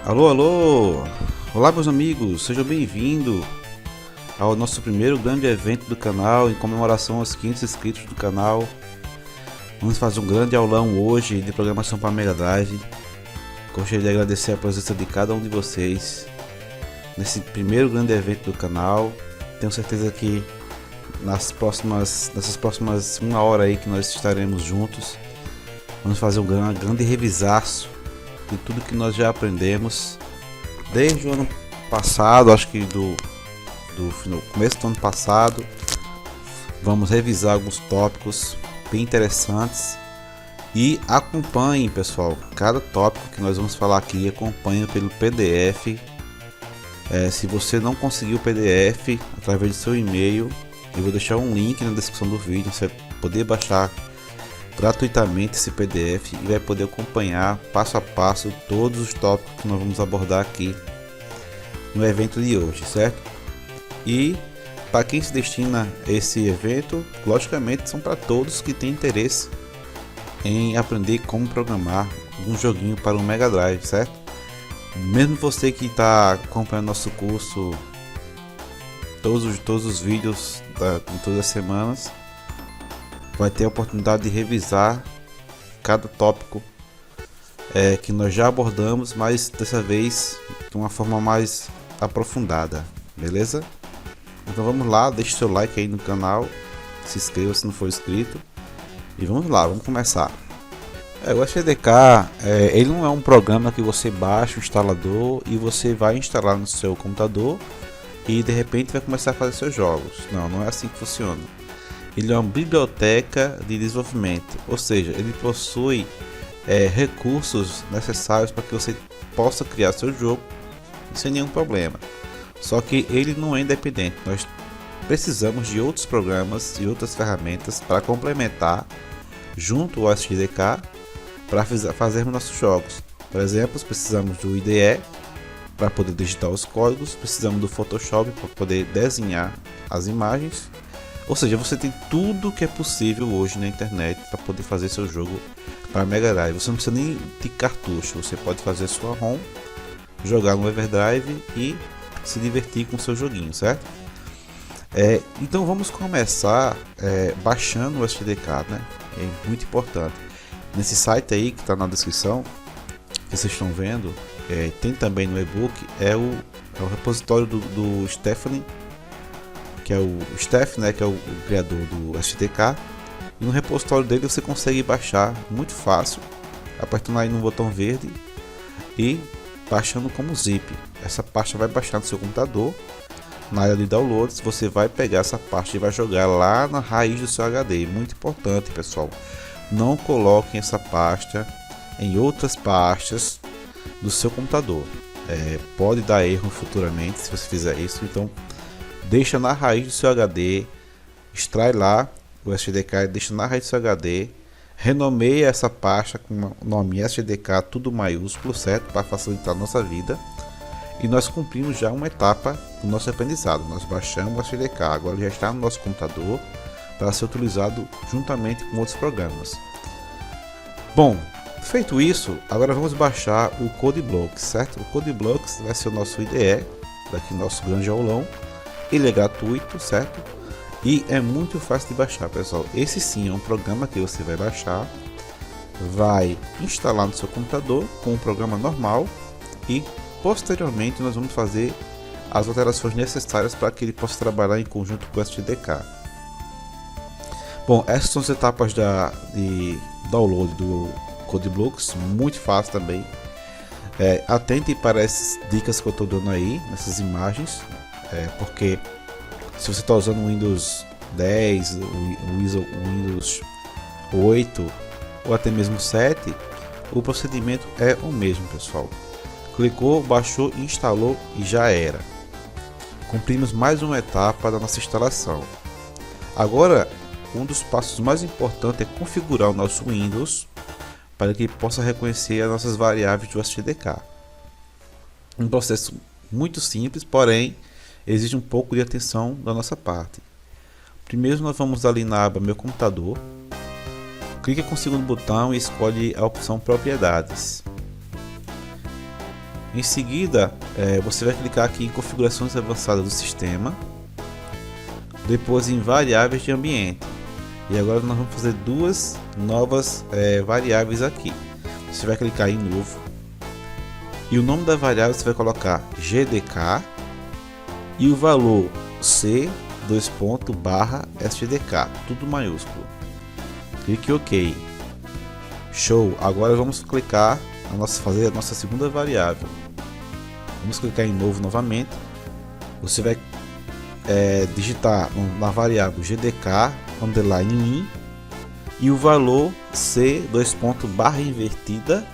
Alô, alô! Olá, meus amigos, sejam bem-vindos ao nosso primeiro grande evento do canal em comemoração aos 500 inscritos do canal. Vamos fazer um grande aulão hoje de programação para Mega Drive. Gostaria de agradecer a presença de cada um de vocês nesse primeiro grande evento do canal. Tenho certeza que nessas próximas uma hora aí que nós estaremos juntos, vamos fazer um grande revisaço de tudo que nós já aprendemos desde o ano passado, acho que do começo do ano passado. Vamos revisar alguns tópicos bem interessantes e acompanhem, pessoal, cada tópico que nós vamos falar aqui, acompanhe pelo PDF. Se você não conseguiu o PDF através do seu e-mail, eu vou deixar um link na descrição do vídeo. Você vai poder baixar gratuitamente esse PDF e vai poder acompanhar passo a passo todos os tópicos que nós vamos abordar aqui no evento de hoje, certo? E para quem se destina esse evento, logicamente são para todos que têm interesse em aprender como programar um joguinho para o Mega Drive, certo? Mesmo você que está acompanhando nosso curso, todos os vídeos em todas as semanas, vai ter a oportunidade de revisar cada tópico que nós já abordamos, mas dessa vez de uma forma mais aprofundada, beleza? Então vamos lá, deixe seu like aí no canal, se inscreva se não for inscrito e vamos lá, vamos começar. O SDK, ele não é um programa que você baixa o instalador e você vai instalar no seu computador e de repente vai começar a fazer seus jogos. Não é assim que funciona. Ele é uma biblioteca de desenvolvimento, ou seja, ele possui recursos necessários para que você possa criar seu jogo sem nenhum problema. Só que ele não é independente, nós precisamos de outros programas e outras ferramentas para complementar junto ao SDK para fazermos nossos jogos. Por exemplo, precisamos do IDE para poder digitar os códigos, precisamos do Photoshop para poder desenhar as imagens. Ou seja, você tem tudo que é possível hoje na internet para poder fazer seu jogo para Mega Drive. Você não precisa nem de cartucho, você pode fazer sua ROM, jogar no Everdrive e se divertir com seu joguinho, certo? Então vamos começar baixando o SDK, né? É muito importante. Nesse site aí que está na descrição, que vocês estão vendo, tem também no e-book, é o repositório do Stephanie, que é o Steph, né, que é o criador do SDK, e no repositório dele você consegue baixar muito fácil, apertando aí no botão verde e baixando como zip. Essa pasta vai baixar no seu computador, na área de downloads você vai pegar essa pasta e vai jogar lá na raiz do seu HD. Muito importante, pessoal, não coloquem essa pasta em outras pastas do seu computador, pode dar erro futuramente se você fizer isso. Então deixa na raiz do seu HD, extrai lá o SDK e deixa na raiz do seu HD, renomeia essa pasta com o nome SDK tudo maiúsculo, certo? Para facilitar a nossa vida. E nós cumprimos já uma etapa do nosso aprendizado. Nós baixamos o SDK, agora ele já está no nosso computador para ser utilizado juntamente com outros programas. Bom, feito isso, agora vamos baixar o CodeBlocks, certo? O CodeBlocks vai ser o nosso IDE, daqui nosso grande aulão. Ele é gratuito, certo? E é muito fácil de baixar, pessoal. Esse sim é um programa que você vai baixar, vai instalar no seu computador com um programa normal e posteriormente nós vamos fazer as alterações necessárias para que ele possa trabalhar em conjunto com o SDK. Bom, essas são as etapas de download do CodeBlocks, muito fácil também. Atente para essas dicas que eu estou dando aí, nessas imagens. Porque se você está usando o Windows 10, o Windows 8 ou até mesmo 7, o procedimento é o mesmo, pessoal. Clicou, baixou, instalou e já era. Cumprimos mais uma etapa da nossa instalação. Agora, um dos passos mais importantes é configurar o nosso Windows para que ele possa reconhecer as nossas variáveis do SDK. Um processo muito simples, porém exige um pouco de atenção da nossa parte. Primeiro nós vamos ali na aba Meu Computador, clique com o segundo botão e escolhe a opção Propriedades. Em seguida, você vai clicar aqui em configurações avançadas do sistema, depois em variáveis de ambiente. E agora nós vamos fazer duas novas variáveis aqui. Você vai clicar em novo e o nome da variável você vai colocar GDK e o valor C /SGDK, tudo maiúsculo. Clique em OK. Show. Agora vamos clicar fazer a nossa segunda variável. Vamos clicar em novo novamente. Você vai digitar na variável GDK underline e o valor C barra invertida,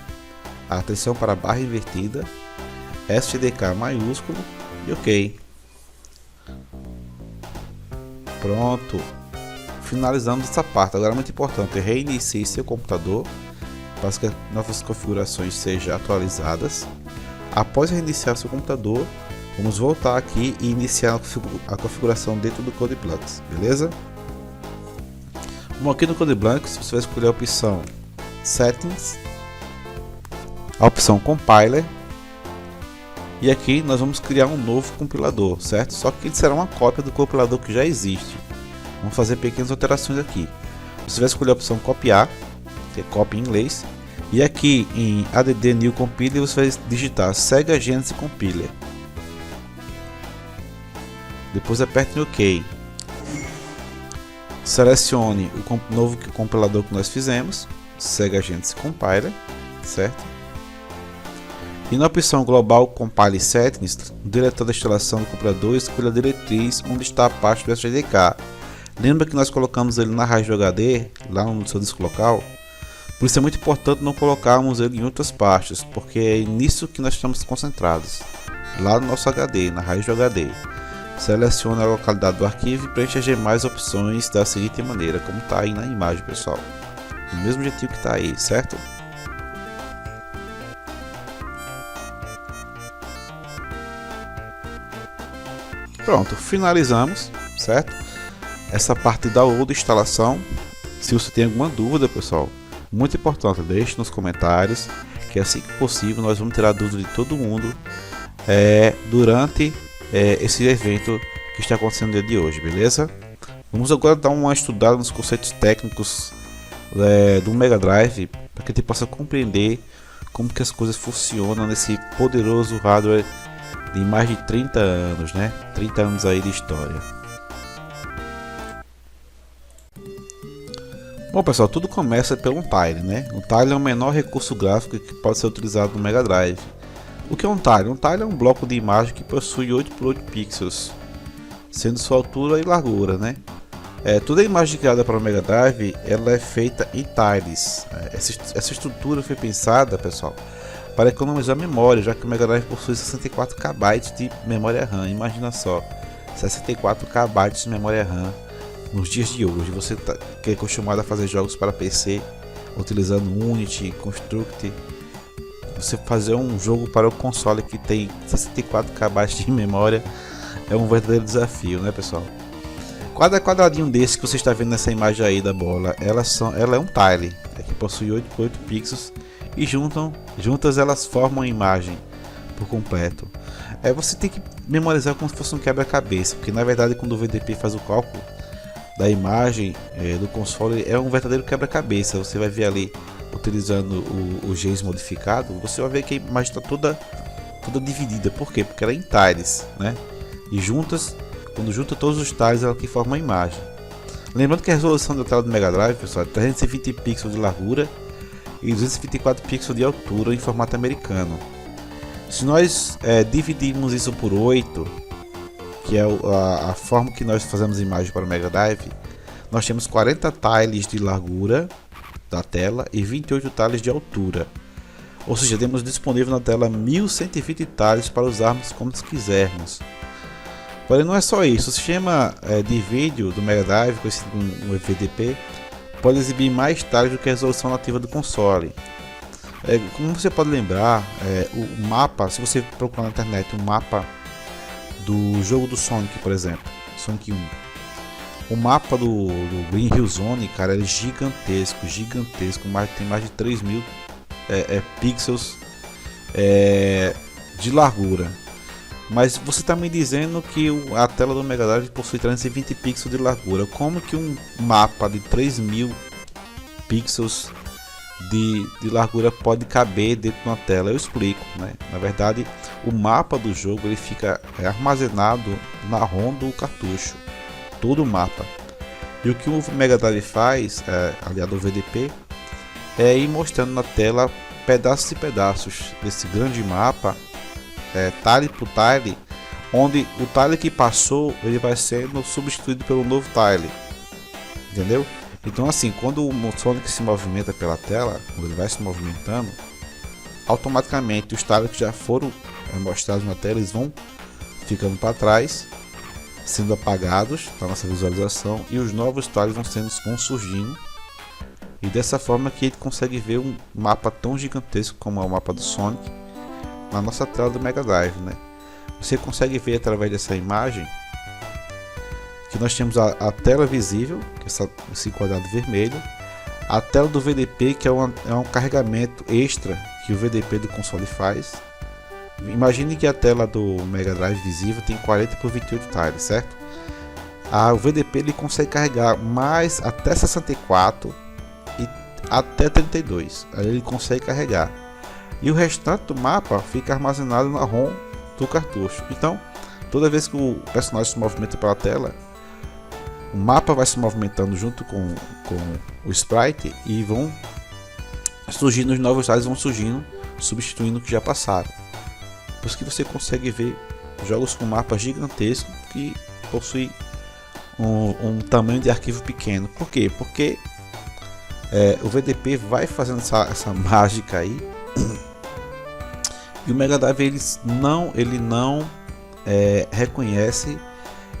atenção para a barra invertida, SGDK maiúsculo e OK. Pronto, finalizamos essa parte. Agora é muito importante, reinicie seu computador para que as novas configurações sejam atualizadas. Após reiniciar seu computador, vamos voltar aqui e iniciar a configuração dentro do CodeBlanks, beleza? Bom, aqui no CodeBlanks você vai escolher a opção Settings, a opção Compiler, e aqui nós vamos criar um novo compilador, certo? Só que ele será uma cópia do compilador que já existe. Vamos fazer pequenas alterações aqui. Você vai escolher a opção Copiar, que é copy em inglês, e aqui em add new compiler você vai digitar Sega Genesis Compiler. Depois aperte em OK. Selecione o novo compilador que nós fizemos, Sega Genesis Compiler, certo? E na opção Global Compile Settings, no diretor da instalação do compilador, escolha a diretriz onde está a parte do SGDK. Lembra que nós colocamos ele na raiz do HD, lá no seu disco local? Por isso é muito importante não colocarmos ele em outras pastas, porque é nisso que nós estamos concentrados, lá no nosso HD, na raiz do HD. Selecione a localidade do arquivo e preencha as demais opções da seguinte maneira, como está aí na imagem, pessoal. Do mesmo jeitinho que está aí, certo? Pronto, finalizamos, certo? Essa parte da outra instalação. Se você tem alguma dúvida, pessoal, muito importante, deixe nos comentários, que assim que possível nós vamos tirar dúvida de todo mundo durante esse evento que está acontecendo no dia de hoje, beleza? Vamos agora dar uma estudada nos conceitos técnicos do Mega Drive, para que a gente possa compreender como que as coisas funcionam nesse poderoso hardware de mais de 30 anos, né? 30 anos aí de história. Bom, pessoal, tudo começa pelo tile, né? O tile é o menor recurso gráfico que pode ser utilizado no Mega Drive. O que é um tile? Um tile é um bloco de imagem que possui 8 por 8 pixels, sendo sua altura e largura, né? Toda a imagem criada para o Mega Drive ela é feita em tiles. Essa estrutura foi pensada, pessoal, para economizar memória, já que o Mega Drive possui 64 KB de memória RAM. Imagina só, 64 KB de memória RAM nos dias de hoje. Você que é acostumado a fazer jogos para PC utilizando Unity, Construct, você fazer um jogo para o console que tem 64 KB de memória é um verdadeiro desafio, né, pessoal? Cada quadradinho desse que você está vendo nessa imagem aí da bola, ela é um tile, que possui 8 por 8 pixels, e juntas elas formam a imagem por completo. Você tem que memorizar como se fosse um quebra-cabeça, porque na verdade quando o VDP faz o cálculo da imagem do console é um verdadeiro quebra-cabeça. Você vai ver ali, utilizando o GES modificado, você vai ver que a imagem está toda dividida. Por quê? Porque ela é em tiles, né? E quando junta todos os tiles, ela que forma a imagem. Lembrando que a resolução da tela do Mega Drive, pessoal, é 320 pixels de largura e 224 pixels de altura em formato americano. Se nós dividirmos isso por 8, que é a forma que nós fazemos imagem para o Mega Drive, nós temos 40 tiles de largura da tela e 28 tiles de altura. Ou seja, temos disponível na tela 1120 tiles para usarmos como quisermos. Porém, não é só isso. O sistema de vídeo do Mega Drive, conhecido como VDP, pode exibir mais tiles do que a resolução nativa do console. Como você pode lembrar, o mapa, se você procurar na internet um mapa do jogo do Sonic, por exemplo, Sonic 1, o mapa do Green Hill Zone, cara, é gigantesco, tem mais de 3.000 pixels de largura. Mas você está me dizendo que a tela do Mega Drive possui 320 pixels de largura. Como que um mapa de 3000 pixels de largura pode caber dentro de uma tela? Eu explico, né? Na verdade, o mapa do jogo ele fica armazenado na ROM do cartucho, todo o mapa. E o que o Mega Drive faz, aliado ao VDP, é ir mostrando na tela pedaços e pedaços desse grande mapa, tile por tile, onde o tile que passou ele vai sendo substituído pelo novo tile, entendeu? Então assim, quando o Sonic se movimenta pela tela, quando ele vai se movimentando, automaticamente os tiles que já foram mostrados na tela, eles vão ficando para trás, sendo apagados para nossa visualização, e os novos tiles vão surgindo, e dessa forma que ele consegue ver um mapa tão gigantesco como é o mapa do Sonic na nossa tela do Mega Drive, né? Você consegue ver através dessa imagem que nós temos a tela visível, que é esse quadrado vermelho, a tela do VDP, que é um carregamento extra que o VDP do console faz. Imagine que a tela do Mega Drive visível tem 40 por 28 tiles, certo? O VDP ele consegue carregar mais até 64 e até 32, aí ele consegue carregar. E o restante do mapa fica armazenado na ROM do cartucho. Então, toda vez que o personagem se movimenta pela tela, o mapa vai se movimentando junto com o sprite e vão surgindo os novos tiles, vão surgindo, substituindo o que já passaram. Por isso que você consegue ver jogos com mapas gigantescos que possuem um tamanho de arquivo pequeno. Por quê? Porque o VDP vai fazendo essa mágica aí. E o Mega Drive ele não reconhece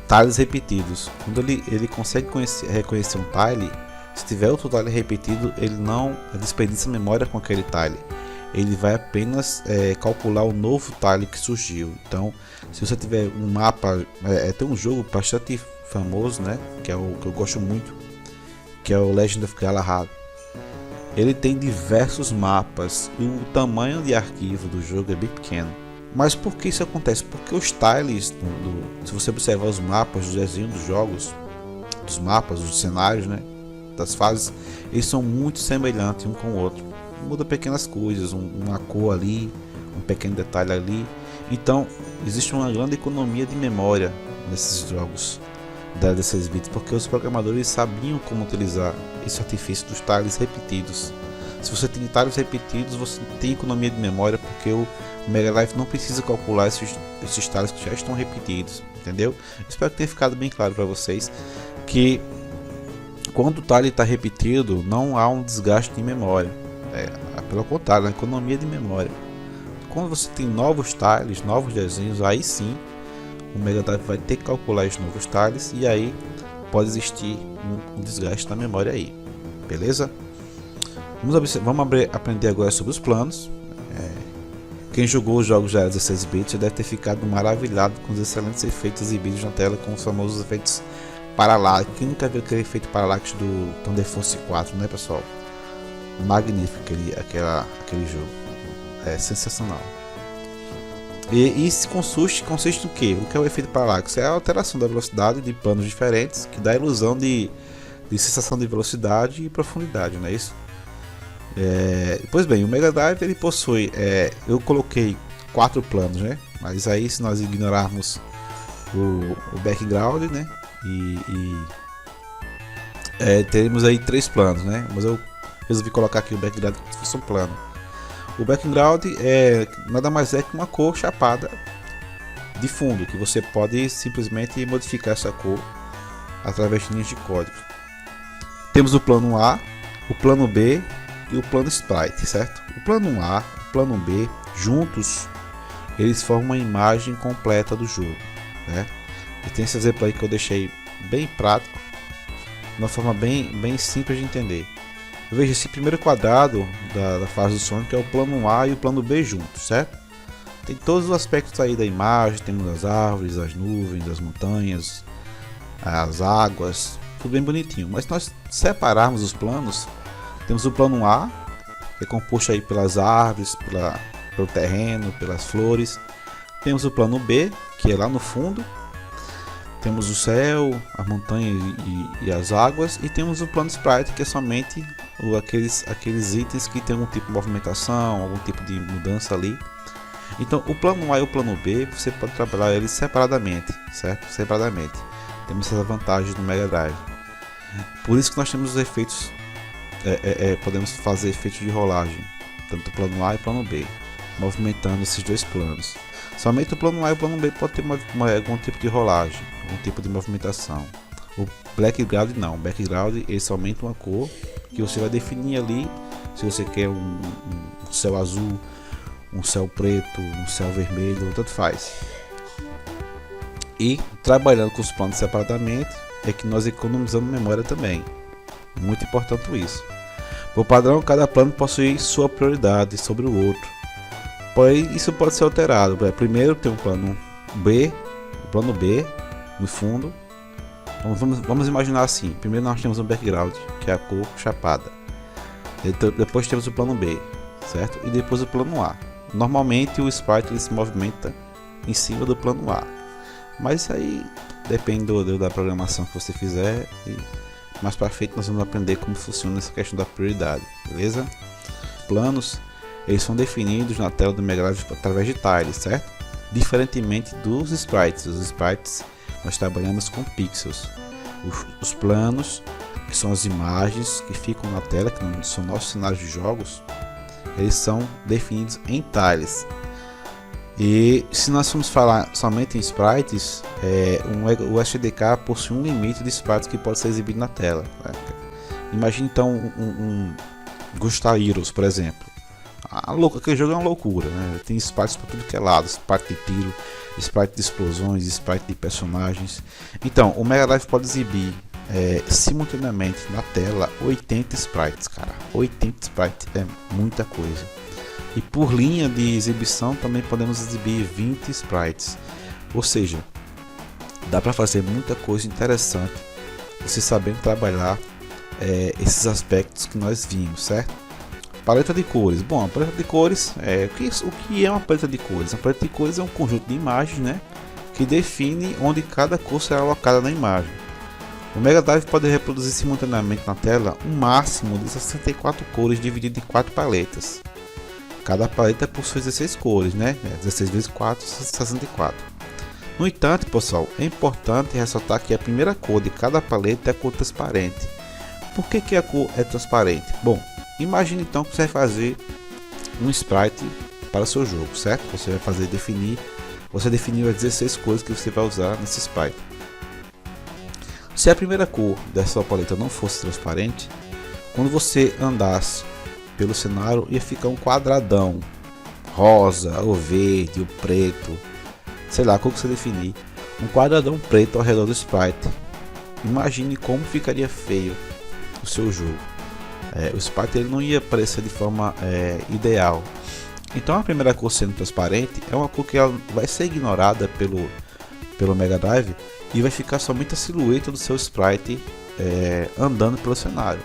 tiles repetidos. Quando ele consegue reconhecer um tile, se tiver outro tile repetido, ele não desperdiça memória com aquele tile. Ele vai apenas calcular o novo tile que surgiu. Então, se você tiver um mapa, tem um jogo bastante famoso, né, que é o que eu gosto muito, que é o Legend of Galahad. Ele tem diversos mapas e o tamanho de arquivo do jogo é bem pequeno. Mas por que isso acontece? Porque os tiles, se você observar os mapas, os desenhos dos jogos, dos mapas, dos cenários, né, das fases, eles são muito semelhantes um com o outro. Muda pequenas coisas, uma cor ali, um pequeno detalhe ali. Então existe uma grande economia de memória nesses jogos da 16 bits, porque os programadores sabiam como utilizar esse artifício dos tiles repetidos. Se você tem tiles repetidos, você tem economia de memória, porque o Mega Drive não precisa calcular esses tiles que já estão repetidos, entendeu? Espero que tenha ficado bem claro para vocês que quando o tile está repetido, não há um desgaste de memória, pelo contrário, a economia de memória. Quando você tem novos tiles, novos desenhos, aí sim o Mega Drive vai ter que calcular os novos tiles, e aí pode existir um desgaste na memória aí, beleza? Vamos aprender agora sobre os planos. Quem jogou os jogos já 16 bits já deve ter ficado maravilhado com os excelentes efeitos exibidos na tela, com os famosos efeitos parallax. Quem nunca viu aquele efeito parallax do Thunder Force 4, né, pessoal? Magnífico aquele jogo, é sensacional. E isso consiste no que? O que é o efeito parallax? É a alteração da velocidade de planos diferentes, que dá a ilusão de sensação de velocidade e profundidade, não é isso? Pois bem, o Mega Drive ele possui, eu coloquei 4 planos, né? Mas aí, se nós ignorarmos o background, né? Teremos aí 3 planos, né? Mas eu resolvi colocar aqui o background como se fosse um plano. O background nada mais é que uma cor chapada de fundo, que você pode simplesmente modificar essa cor através de linhas de código. Temos o plano A, o plano B e o plano sprite, certo? O plano A, o plano B, juntos, eles formam uma imagem completa do jogo, né? E tem esse exemplo aí que eu deixei bem prático, de uma forma bem simples de entender. Veja, esse primeiro quadrado da fase do Sonic é o plano A e o plano B juntos, certo? Tem todos os aspectos aí da imagem, temos as árvores, as nuvens, as montanhas, as águas, tudo bem bonitinho. Mas se nós separarmos os planos, temos o plano A, que é composto aí pelas árvores, pelo terreno, pelas flores, Temos o plano B, que é lá no fundo. Temos o céu, a montanha e as águas. E temos o plano sprite, que é somente aqueles itens que tem algum tipo de movimentação, algum tipo de mudança ali. Então o plano A e o plano B, você pode trabalhar eles separadamente, certo? Separadamente. Temos essas vantagens no Mega Drive. Por isso que nós temos os efeitos, podemos fazer efeitos de rolagem, tanto o plano A e o plano B, movimentando esses dois planos. Somente o plano A e o plano B pode ter algum tipo de rolagem, algum tipo de movimentação. O background não, o background é somente uma cor que você vai definir ali, se você quer um céu azul, um céu preto, um céu vermelho, tanto faz. E trabalhando com os planos separadamente é que nós economizamos memória também. Muito importante isso. Por padrão, cada plano possui sua prioridade sobre o outro. Porém, isso pode ser alterado. Primeiro tem o plano B no fundo. Vamos imaginar assim. Primeiro nós temos um background, que é a cor chapada. Depois temos o plano B, certo? E depois o plano A. Normalmente o sprite ele se movimenta em cima do plano A. Mas isso aí depende da programação que você fizer. E mais para frente nós vamos aprender como funciona essa questão da prioridade, beleza? Planos, eles são definidos na tela do Mega Drive através de tiles, certo? Diferentemente dos sprites. Os sprites nós trabalhamos com pixels. Os planos, que são as imagens que ficam na tela, que não são nossos cenários de jogos, eles são definidos em tiles. E se nós formos falar somente em sprites, o SDK possui um limite de sprites que pode ser exibido na tela, né? Imagine então um Gunstar Heroes, por exemplo. Aquele jogo é uma loucura, né? Tem sprites para tudo que é lado, sprite de tiro, sprite de explosões, sprite de personagens. Então o Mega Drive pode exibir simultaneamente na tela 80 sprites, cara. 80 sprites é muita coisa. E por linha de exibição também podemos exibir 20 sprites. Ou seja, dá para fazer muita coisa interessante você sabendo trabalhar esses aspectos que nós vimos, certo? Paleta de cores. Bom, a paleta de cores o que é uma paleta de cores? A paleta de cores é um conjunto de imagens, né, que define onde cada cor será alocada na imagem. O Mega Drive pode reproduzir simultaneamente na tela um máximo de 64 cores dividido em 4 paletas. Cada paleta possui 16 cores, né? 16 vezes 4, 64. No entanto, pessoal, é importante ressaltar que a primeira cor de cada paleta é a cor transparente. Por que a cor é transparente? Bom, imagine então que você vai fazer um sprite para o seu jogo, certo? Você definiu as 16 cores que você vai usar nesse sprite. Se a primeira cor dessa paleta não fosse transparente, quando você andasse pelo cenário ia ficar um quadradão rosa, ou verde, ou preto, sei lá, como você definir, um quadradão preto ao redor do sprite. Imagine como ficaria feio o seu jogo. O sprite ele não ia aparecer de forma ideal. Então a primeira cor sendo transparente é uma cor que ela vai ser ignorada pelo Mega Drive e vai ficar somente a silhueta do seu sprite andando pelo cenário.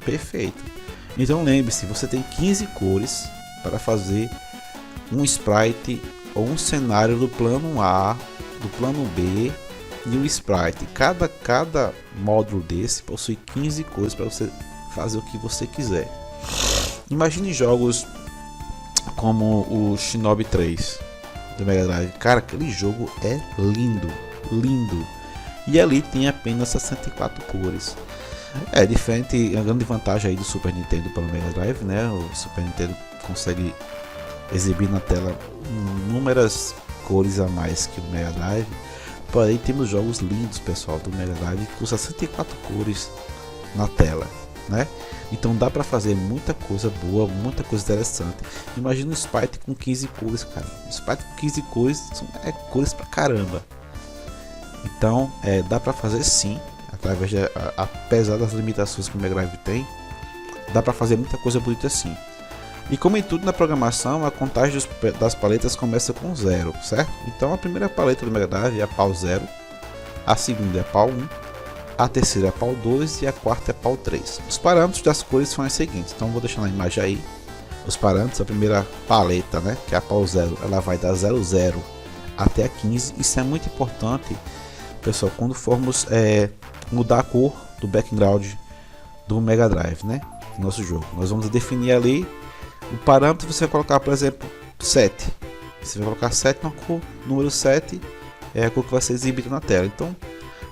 Perfeito. Então lembre-se, você tem 15 cores para fazer um sprite ou um cenário do plano A, do plano B e um sprite. Cada módulo desse possui 15 cores para você fazer o que você quiser. Imagine jogos como o Shinobi 3 do Mega Drive. Cara, aquele jogo é lindo, lindo. E ali tem apenas 64 cores. É diferente, a grande vantagem aí do Super Nintendo para o Mega Drive, né? O Super Nintendo consegue exibir na tela inúmeras cores a mais que o Mega Drive. Porém temos jogos lindos, pessoal, do Mega Drive com 64 cores na tela, né? Então dá para fazer muita coisa boa, muita coisa interessante. Imagina um sprite com 15 cores, cara. Um sprite com 15 cores é cores pra caramba. Então dá para fazer sim. Apesar das limitações que o Mega Drive tem, dá para fazer muita coisa bonita assim. E como em tudo na programação, a contagem das paletas começa com 0, certo? Então a primeira paleta do Mega Drive é a PAL 0, a segunda é a PAL 1, a terceira é a PAL 2 e a quarta é a PAL 3. Os parâmetros das cores são os seguintes, então vou deixar na imagem aí os parâmetros. A primeira paleta, né, que é a PAL 0, ela vai da 00 até a 15. Isso é muito importante, pessoal, quando formos mudar a cor do background do Mega Drive, né, do nosso jogo. Nós vamos definir ali o parâmetro. Você vai colocar, por exemplo, 7. Você vai colocar 7 na cor, número 7 é a cor que vai ser exibida na tela. Então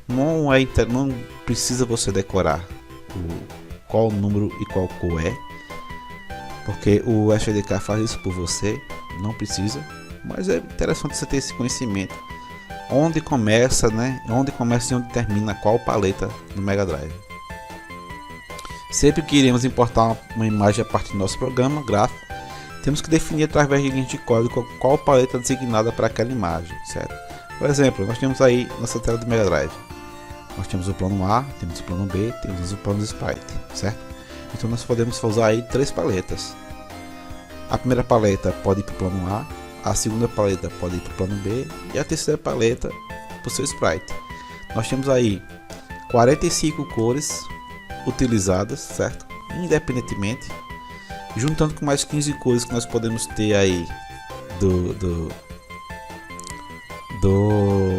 não precisa você decorar qual número e qual cor é, porque o SDK faz isso por você, não precisa. Mas é interessante você ter esse conhecimento, onde começa, né? Onde começa e onde termina qual paleta no Mega Drive. Sempre que iremos importar uma imagem a partir do nosso programa gráfico, temos que definir através de linhas de código qual paleta designada para aquela imagem, certo? Por exemplo, nós temos aí nossa tela do Mega Drive. Nós temos o plano A, temos o plano B, temos o plano Sprite, certo? Então nós podemos usar aí 3 paletas. A primeira paleta pode ir para o plano A, a segunda paleta pode ir para o plano B e a terceira paleta para o seu Sprite. Nós temos aí 45 cores utilizadas, certo? Independentemente, juntando com mais 15 cores que nós podemos ter aí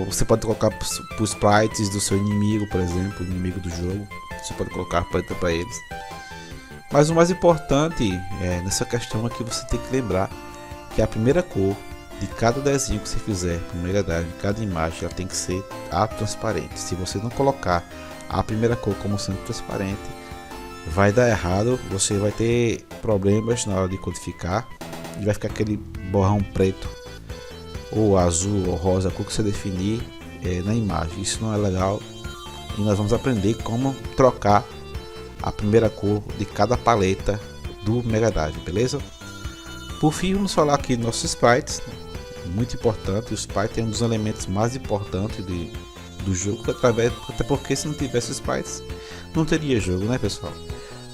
você pode colocar para os sprites do seu inimigo, por exemplo, o inimigo do jogo. Você pode colocar a paleta para eles. Mas o mais importante nessa questão é que você tem que lembrar que a primeira cor de cada desenho que você fizer no Mega Drive, cada imagem, ela tem que ser transparente. Se você não colocar a primeira cor como sendo transparente, vai dar errado. Você vai ter problemas na hora de codificar e vai ficar aquele borrão preto ou azul ou rosa, a cor que você definir na imagem. Isso não é legal e nós vamos aprender como trocar a primeira cor de cada paleta do Mega Drive, beleza? Por fim, vamos falar aqui dos nossos sprites. Muito importante, o sprite é um dos elementos mais importantes do jogo, até porque se não tivesse sprites não teria jogo, né, pessoal?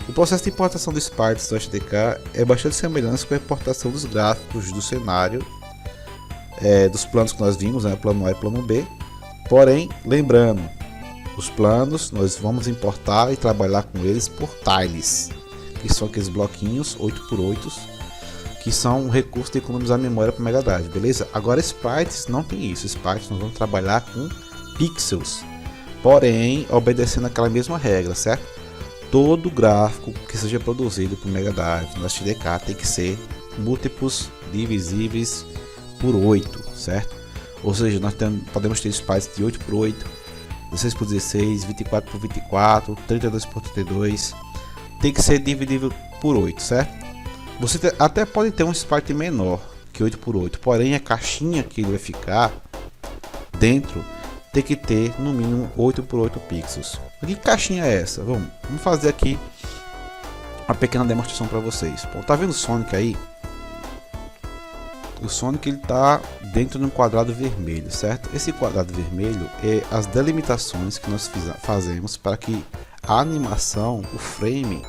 O processo de importação dos sprites do SDK é bastante semelhante com a importação dos gráficos do cenário dos planos que nós vimos, né, plano A e plano B. Porém, lembrando, os planos nós vamos importar e trabalhar com eles por tiles, que são aqueles bloquinhos 8x8, que são um recurso de economizar memória para o Mega Drive, beleza? Agora sprites não tem isso. Sprites nós vamos trabalhar com pixels, porém obedecendo aquela mesma regra, certo? Todo gráfico que seja produzido para o Mega Drive no SDK tem que ser múltiplos divisíveis por 8, certo? Ou seja, nós podemos ter sprites de 8x8, 16x16, 24x24, 32x32, tem que ser dividível por 8, certo? Você até pode ter um sprite menor que 8x8, porém a caixinha que ele vai ficar dentro tem que ter no mínimo 8x8 pixels. Que caixinha é essa? Vamos fazer aqui uma pequena demonstração para vocês. Bom, tá vendo o Sonic aí? O Sonic ele tá dentro de um quadrado vermelho, certo? Esse quadrado vermelho é as delimitações que nós fazemos para que a animação, o frame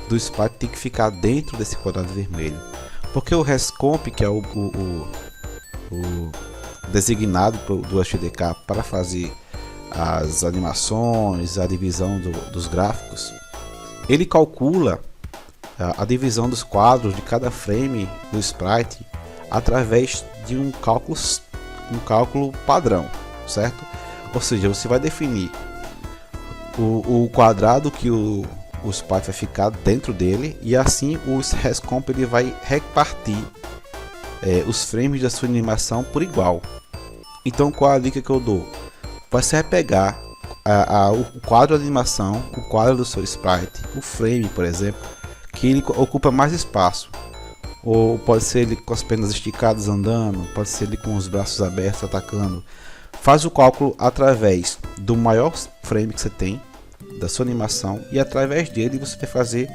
do sprite tem que ficar dentro desse quadrado vermelho, porque o rescomp, que é o designado do SDK para fazer as animações, a divisão dos gráficos, ele calcula a divisão dos quadros de cada frame do sprite através de um cálculo padrão, certo? Ou seja, você vai definir o quadrado que o sprite vai ficar dentro dele, e assim o rescomp ele vai repartir os frames da sua animação por igual. Então qual a dica que eu dou? Você vai pegar o quadro de animação, o quadro do seu sprite, o frame, por exemplo, que ele ocupa mais espaço, ou pode ser ele com as pernas esticadas andando, pode ser ele com os braços abertos atacando. Faz o cálculo através do maior frame que você tem da sua animação, e através dele você vai fazer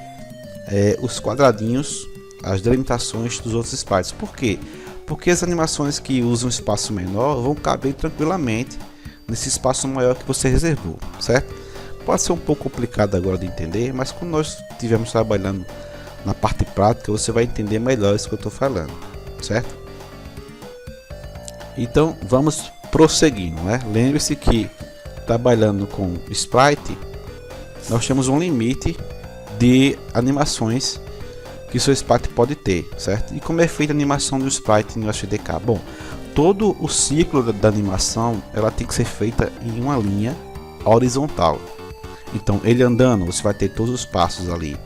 os quadradinhos, as delimitações dos outros sprites. Por quê? Porque as animações que usam espaço menor vão caber tranquilamente nesse espaço maior que você reservou, certo? Pode ser um pouco complicado agora de entender, mas quando nós estivermos trabalhando na parte prática, você vai entender melhor isso que eu estou falando, certo? Então vamos prosseguindo, né? Lembre-se que trabalhando com sprite, nós temos um limite de animações que o seu sprite pode ter, certo? E como é feita a animação do sprite no SDK? Bom, todo o ciclo da animação ela tem que ser feita em uma linha horizontal. Então ele andando, você vai ter todos os passos ali.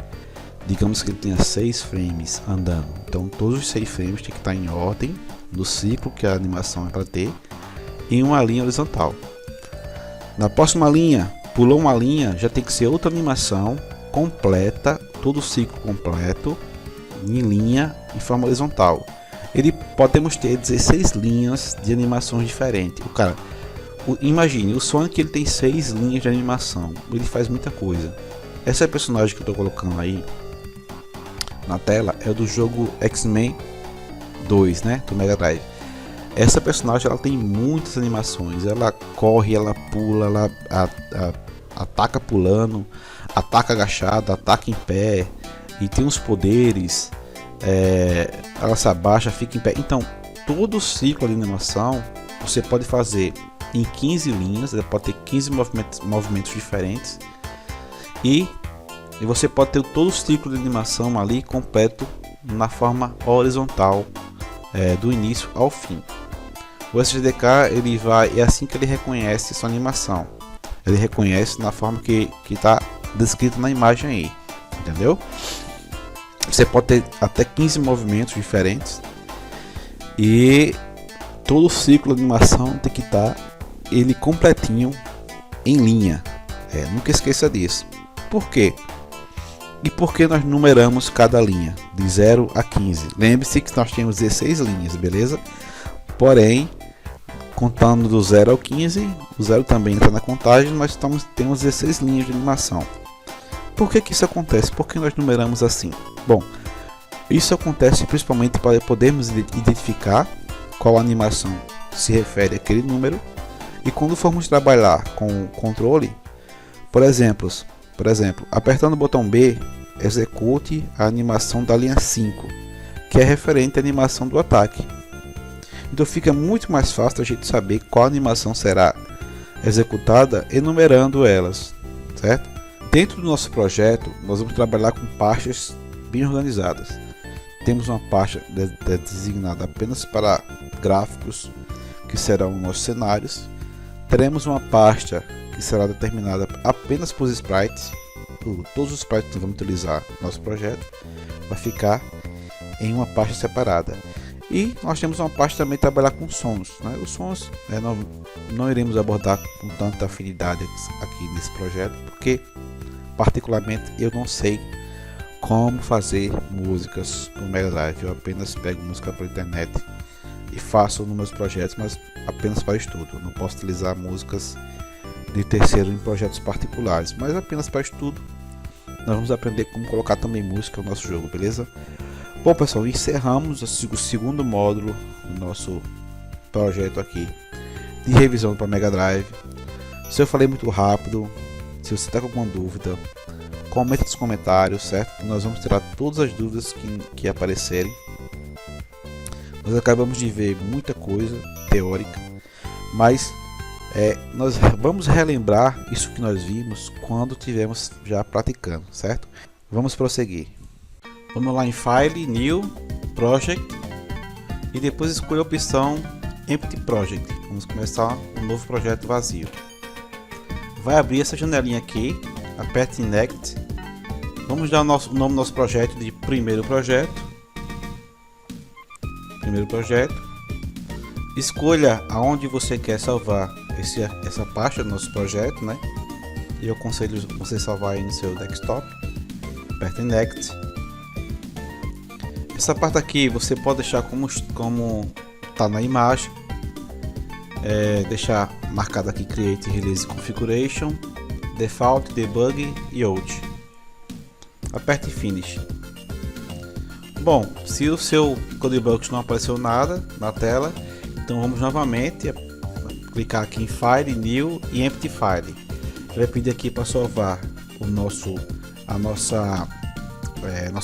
Digamos que ele tenha 6 frames andando, então todos os 6 frames tem que estar em ordem do ciclo que a animação é para ter, em uma linha horizontal. Na próxima linha, pulou uma linha, já tem que ser outra animação completa, todo o ciclo completo em linha, em forma horizontal. Podemos ter 16 linhas de animações diferentes. Imagine, o Sonic ele tem 6 linhas de animação, ele faz muita coisa. Essa personagem que eu estou colocando aí na tela é do jogo X-Men 2, né, do Mega Drive. Essa personagem ela tem muitas animações, ela corre, ela pula, ela ataca pulando, ataca agachada, ataca em pé, e tem uns poderes, ela se abaixa, fica em pé. Então todo o ciclo de animação você pode fazer em 15 linhas, ele pode ter 15 movimentos diferentes, e você pode ter todo o ciclo de animação ali completo na forma horizontal, do início ao fim. O SGDK é assim que ele reconhece sua animação, ele reconhece na forma que está descrito na imagem aí, entendeu? Você pode ter até 15 movimentos diferentes, e todo o ciclo de animação tem que estar ele completinho em linha. Nunca esqueça disso. Por quê? E por que nós numeramos cada linha de 0 a 15? Lembre-se que nós temos 16 linhas, beleza? Porém, contando do 0 ao 15, o 0 também entra na contagem, mas temos 16 linhas de animação. Por que isso acontece? Por que nós numeramos assim? Bom, isso acontece principalmente para podermos identificar qual animação se refere àquele número, e quando formos trabalhar com o controle, por exemplo, apertando o botão B, execute a animação da linha 5, que é referente à animação do ataque. Então fica muito mais fácil a gente saber qual animação será executada enumerando elas, certo? Dentro do nosso projeto, nós vamos trabalhar com pastas bem organizadas. Temos uma pasta designada apenas para gráficos, que serão nossos cenários. Teremos uma pasta que será determinada apenas por sprites. Todos os sprites que vamos utilizar no nosso projeto vai ficar em uma pasta separada. E nós temos uma pasta também trabalhar com sons, né? Os sons não iremos abordar com tanta afinidade aqui nesse projeto, porque particularmente eu não sei como fazer músicas no Mega Drive. Eu apenas pego música pela internet e faço nos meus projetos, mas apenas para estudo. Eu não posso utilizar músicas de terceiro em projetos particulares, mas apenas para estudo. Nós vamos aprender como colocar também música no nosso jogo, beleza? Bom pessoal, encerramos o segundo módulo do nosso projeto aqui de revisão para Mega Drive. Se eu falei muito rápido, se você está com alguma dúvida, comente nos comentários, certo? Nós vamos tirar todas as dúvidas que aparecerem. Nós acabamos de ver muita coisa teórica, mas nós vamos relembrar isso que nós vimos quando estivermos já praticando, certo? Vamos prosseguir. Vamos lá em File, New, Project, e depois escolha a opção Empty Project. Vamos começar um novo projeto vazio. Vai abrir essa janelinha aqui, aperte Next. Vamos dar o nome do nosso projeto de primeiro projeto. Escolha aonde você quer salvar essa pasta do nosso projeto, né? E eu aconselho você salvar aí no seu desktop. Aperte Next. Essa parte aqui você pode deixar como está na imagem. Deixar marcado aqui Create Release Configuration, Default, Debug e Out. Aperte Finish. Bom, se o seu Codebug não apareceu nada na tela, então vamos novamente clicar aqui em File, New e Empty File. Ele vai pedir aqui para salvar nosso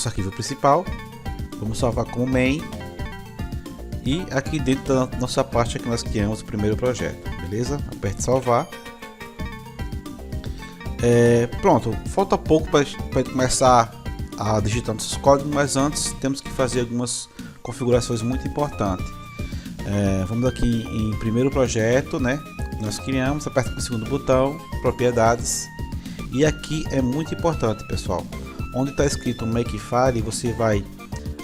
arquivo principal. Vamos salvar como main, e aqui dentro da nossa pasta que nós criamos o primeiro projeto, beleza? Aperte salvar. Pronto, falta pouco para começar a digitar nossos códigos, mas antes temos que fazer algumas configurações muito importantes. Vamos aqui em primeiro projeto, né? Nós criamos, aperta o segundo botão, propriedades, e aqui é muito importante, pessoal, onde está escrito Makefile, você vai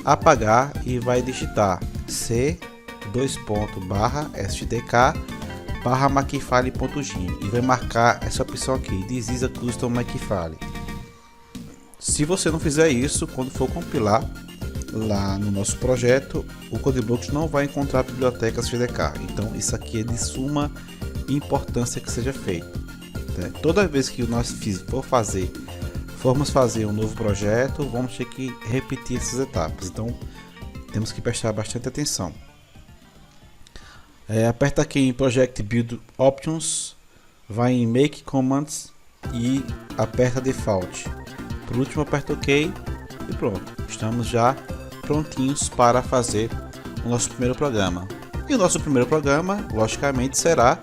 apagar e vai digitar c:/stdk/makefile.gim e vai marcar essa opção aqui, This is a custom Makefile. Se você não fizer isso, quando for compilar lá no nosso projeto, o CodeBlocks não vai encontrar bibliotecas SDK. Então isso aqui é de suma importância que seja feito. Toda vez que nós formos fazer um novo projeto, vamos ter que repetir essas etapas. Então temos que prestar bastante atenção. Aperta aqui em Project Build Options, vai em Make Commands e aperta Default. Por último, aperta OK e pronto. Estamos já prontinhos para fazer o nosso primeiro programa. E o nosso primeiro programa, logicamente, será,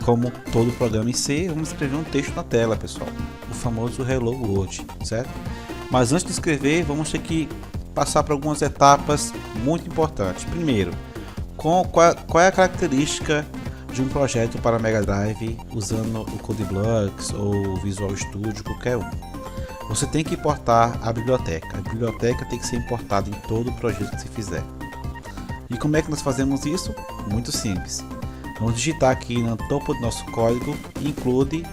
como todo programa em C, vamos escrever um texto na tela, pessoal. O famoso Hello World, certo? Mas antes de escrever, vamos ter que passar por algumas etapas muito importantes. Primeiro, qual é a característica de um projeto para Mega Drive usando o CodeBlocks ou o Visual Studio, qualquer um. Você tem que importar a biblioteca. A biblioteca tem que ser importada em todo o projeto que você fizer. E como é que nós fazemos isso? Muito simples. Vamos digitar aqui no topo do nosso código include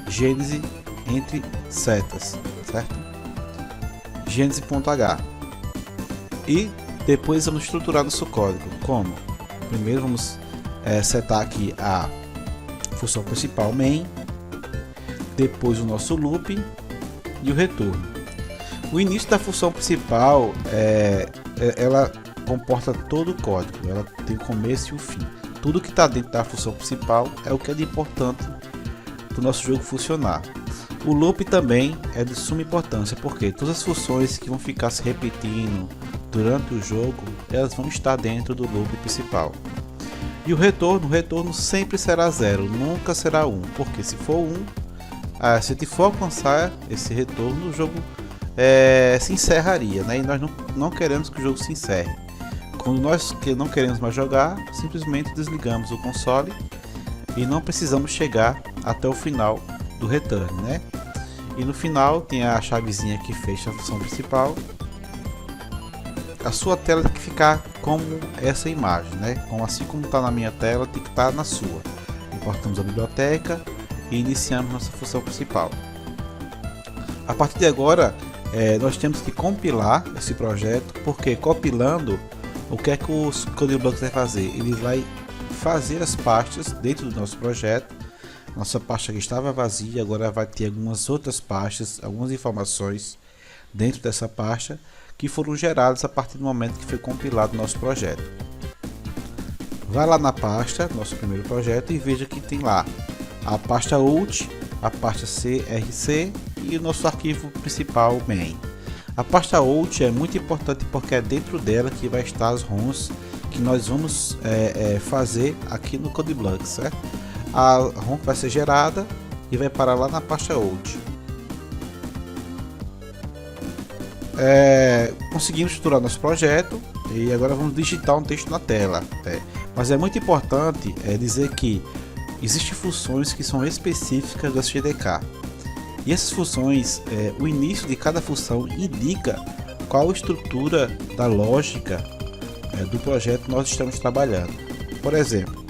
Genesis entre setas, certo? Genesis.h. E depois vamos estruturar nosso código. Como? Primeiro vamos setar aqui a função principal main, depois o nosso loop e o retorno. O início da função principal ela comporta todo o código, ela tem o começo e o fim. Tudo que está dentro da função principal é o que é de importante para o nosso jogo funcionar. O loop também é de suma importância, porque todas as funções que vão ficar se repetindo durante o jogo, elas vão estar dentro do loop principal. E o retorno sempre será 0, nunca será 1, porque se for 1, se te for alcançar esse retorno, o jogo se encerraria, né? E nós não queremos que o jogo se encerre. Quando nós não queremos mais jogar, simplesmente desligamos o console e não precisamos chegar até o final do return, né? E no final tem a chavezinha que fecha a função principal. A sua tela tem que ficar como essa imagem, né? Assim como está na minha tela, tem que estar na sua. Importamos a biblioteca e iniciamos nossa função principal. A partir de agora, nós temos que compilar esse projeto, porque compilando, o que é que o CodeBlocks vai fazer? Ele vai fazer as pastas dentro do nosso projeto. Nossa pasta que estava vazia, agora vai ter algumas outras pastas, algumas informações dentro dessa pasta que foram geradas a partir do momento que foi compilado o nosso projeto. Vai lá na pasta, nosso primeiro projeto, e veja que tem lá a pasta Out, a pasta CRC e o nosso arquivo principal main. A pasta Out é muito importante porque é dentro dela que vai estar as ROMs que nós vamos fazer aqui no CodeBlocks, certo? A ROM vai ser gerada e vai parar lá na pasta Out. Conseguimos estruturar nosso projeto e agora vamos digitar um texto na tela. Mas é muito importante dizer que existem funções que são específicas do SDK. E essas funções, o início de cada função indica qual a estrutura da lógica do projeto nós estamos trabalhando. Por exemplo,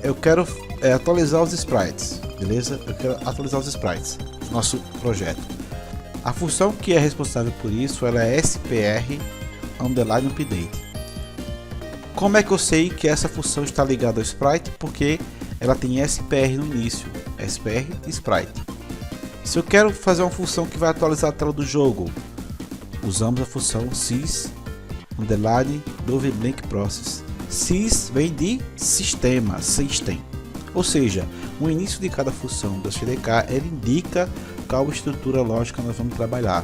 eu quero atualizar os sprites, beleza? Eu quero atualizar os sprites do nosso projeto. A função que é responsável por isso ela é SPR underline update. Como é que eu sei que essa função está ligada ao sprite? Porque ela tem SPR no início, SPR sprite. Se eu quero fazer uma função que vai atualizar a tela do jogo, usamos a função sys underline doubleblink process. Sys vem de sistema, system. Ou seja, o início de cada função do SDK ele indica qual estrutura lógica nós vamos trabalhar.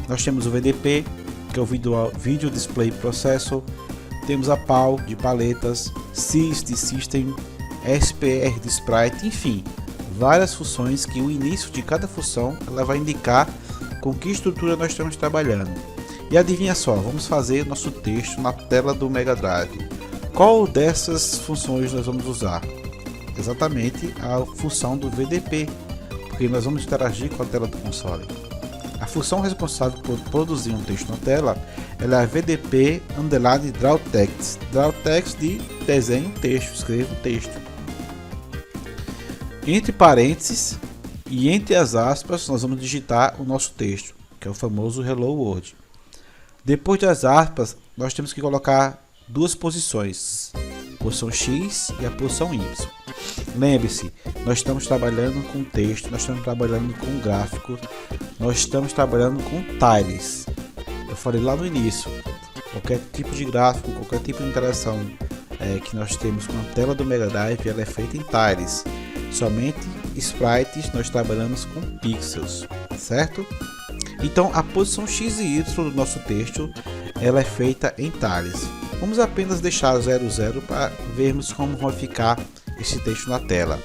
Nós temos o VDP, que é o Video Display Processor, temos a PAL de paletas, sys de system, SPR de sprite, enfim, várias funções que o início de cada função ela vai indicar com que estrutura nós estamos trabalhando. E adivinha só, vamos fazer nosso texto na tela do Mega Drive. Qual dessas funções nós vamos usar? Exatamente a função do VDP, porque nós vamos interagir com a tela do console. A função responsável por produzir um texto na tela ela é a VDP underline draw text. Draw text de desenho texto, escreva um texto. Entre parênteses e entre as aspas nós vamos digitar o nosso texto, que é o famoso Hello World. Depois das aspas nós temos que colocar duas posições, a posição X e a posição Y. Lembre-se, nós estamos trabalhando com texto, nós estamos trabalhando com gráfico, nós estamos trabalhando com tiles. Eu falei lá no início, qualquer tipo de gráfico, qualquer tipo de interação que nós temos com a tela do Mega Drive, ela é feita em tiles. Somente sprites nós trabalhamos com pixels, certo? Então a posição X e Y do nosso texto ela é feita em tiles. Vamos apenas deixar 00 para vermos como vai ficar esse texto na tela.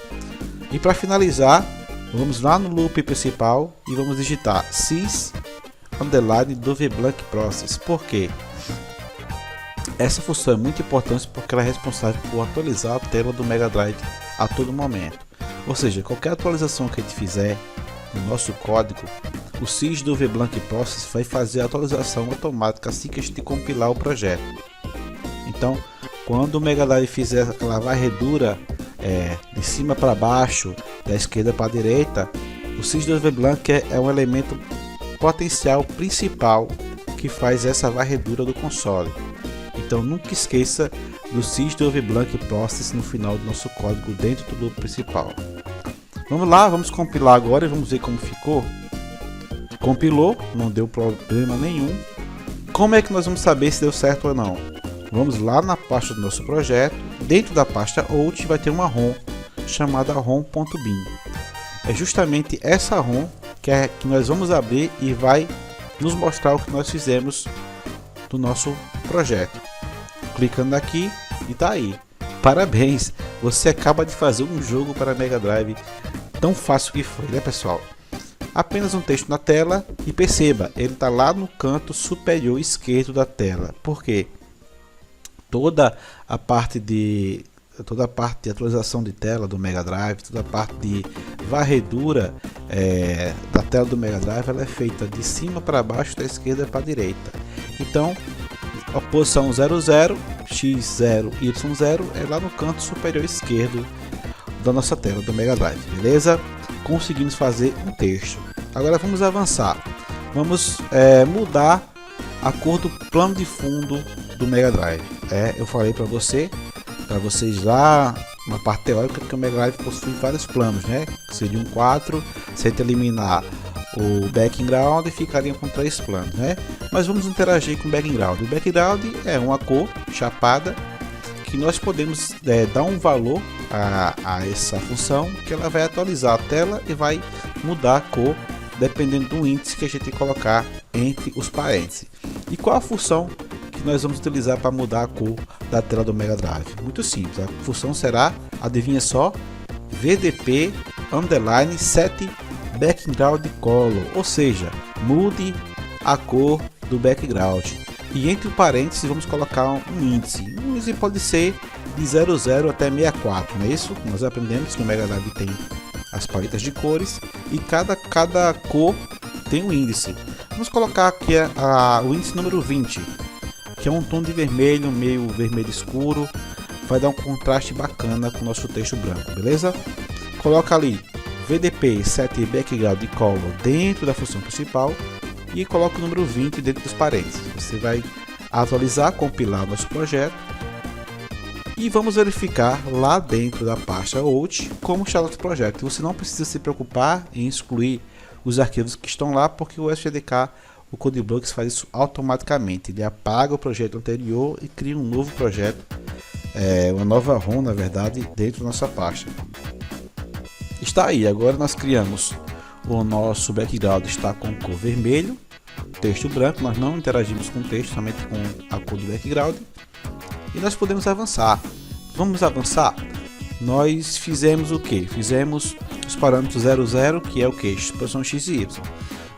E para finalizar, vamos lá no loop principal e vamos digitar sys underline do VBlank process. Por quê? Essa função é muito importante porque ela é responsável por atualizar a tela do Mega Drive a todo momento. Ou seja, qualquer atualização que a gente fizer no nosso código, o sys do VBlank process vai fazer a atualização automática assim que a gente compilar o projeto. Então, quando o Mega Drive fizer aquela varredura de cima para baixo, da esquerda para a direita, o sys do VBlank é um elemento potencial principal que faz essa varredura do console. Então nunca esqueça do sys do VBlank process no final do nosso código dentro do loop principal. Vamos lá, vamos compilar agora e vamos ver como ficou. Compilou, não deu problema nenhum. Como é que nós vamos saber se deu certo ou não? Vamos lá na pasta do nosso projeto. Dentro da pasta out vai ter uma ROM chamada rom.bin. É justamente essa ROM que nós vamos abrir e vai nos mostrar o que nós fizemos do nosso projeto. Clicando aqui e tá aí. Parabéns, você acaba de fazer um jogo para Mega Drive tão fácil que foi, né pessoal? Apenas um texto na tela e perceba, ele está lá no canto superior esquerdo da tela. Por quê? Toda a parte de atualização de tela do Mega Drive, toda a parte de varredura da tela do Mega Drive, ela é feita de cima para baixo, da esquerda para a direita. Então, a posição 00, x0, y0 é lá no canto superior esquerdo da nossa tela do Mega Drive, beleza? Conseguimos fazer um texto. Agora vamos avançar. Vamos mudar a cor do plano de fundo do Mega Drive. Eu falei para vocês lá na parte teórica que o Mega Drive possui vários planos, né? Seriam 4, se a gente eliminar o background ficaria com 3 planos, né? Mas vamos interagir com o background. O background é uma cor chapada que nós podemos dar um valor a essa função, que ela vai atualizar a tela e vai mudar a cor dependendo do índice que a gente colocar entre os parênteses. E qual a função que nós vamos utilizar para mudar a cor da tela do Mega Drive? Muito simples, a função será, adivinha só, VDP underline set background color, ou seja, mude a cor do background. E entre parênteses vamos colocar um índice. O índice pode ser de 00 até 64, não é isso? Nós aprendemos que o Mega Drive tem as paletas de cores e cada cor tem um índice. Vamos colocar aqui o índice número 20, que é um tom de vermelho, meio vermelho escuro, vai dar um contraste bacana com o nosso texto branco, beleza? Coloca ali VDP set background color dentro da função principal e coloca o número 20 dentro dos parênteses. Você vai atualizar, compilar nosso projeto e vamos verificar lá dentro da pasta out como está nosso projeto. Você não precisa se preocupar em excluir os arquivos que estão lá, porque o SGDK, o CodeBlocks, faz isso automaticamente. Ele apaga o projeto anterior e cria um novo projeto, uma nova ROM na verdade, dentro da nossa pasta. Está aí, agora nós criamos o nosso background, está com cor vermelho, texto branco, nós não interagimos com o texto, somente com a cor do background. E nós podemos avançar. Vamos avançar? Nós fizemos o que? Fizemos os parâmetros 00, que é o que? Posição X e Y.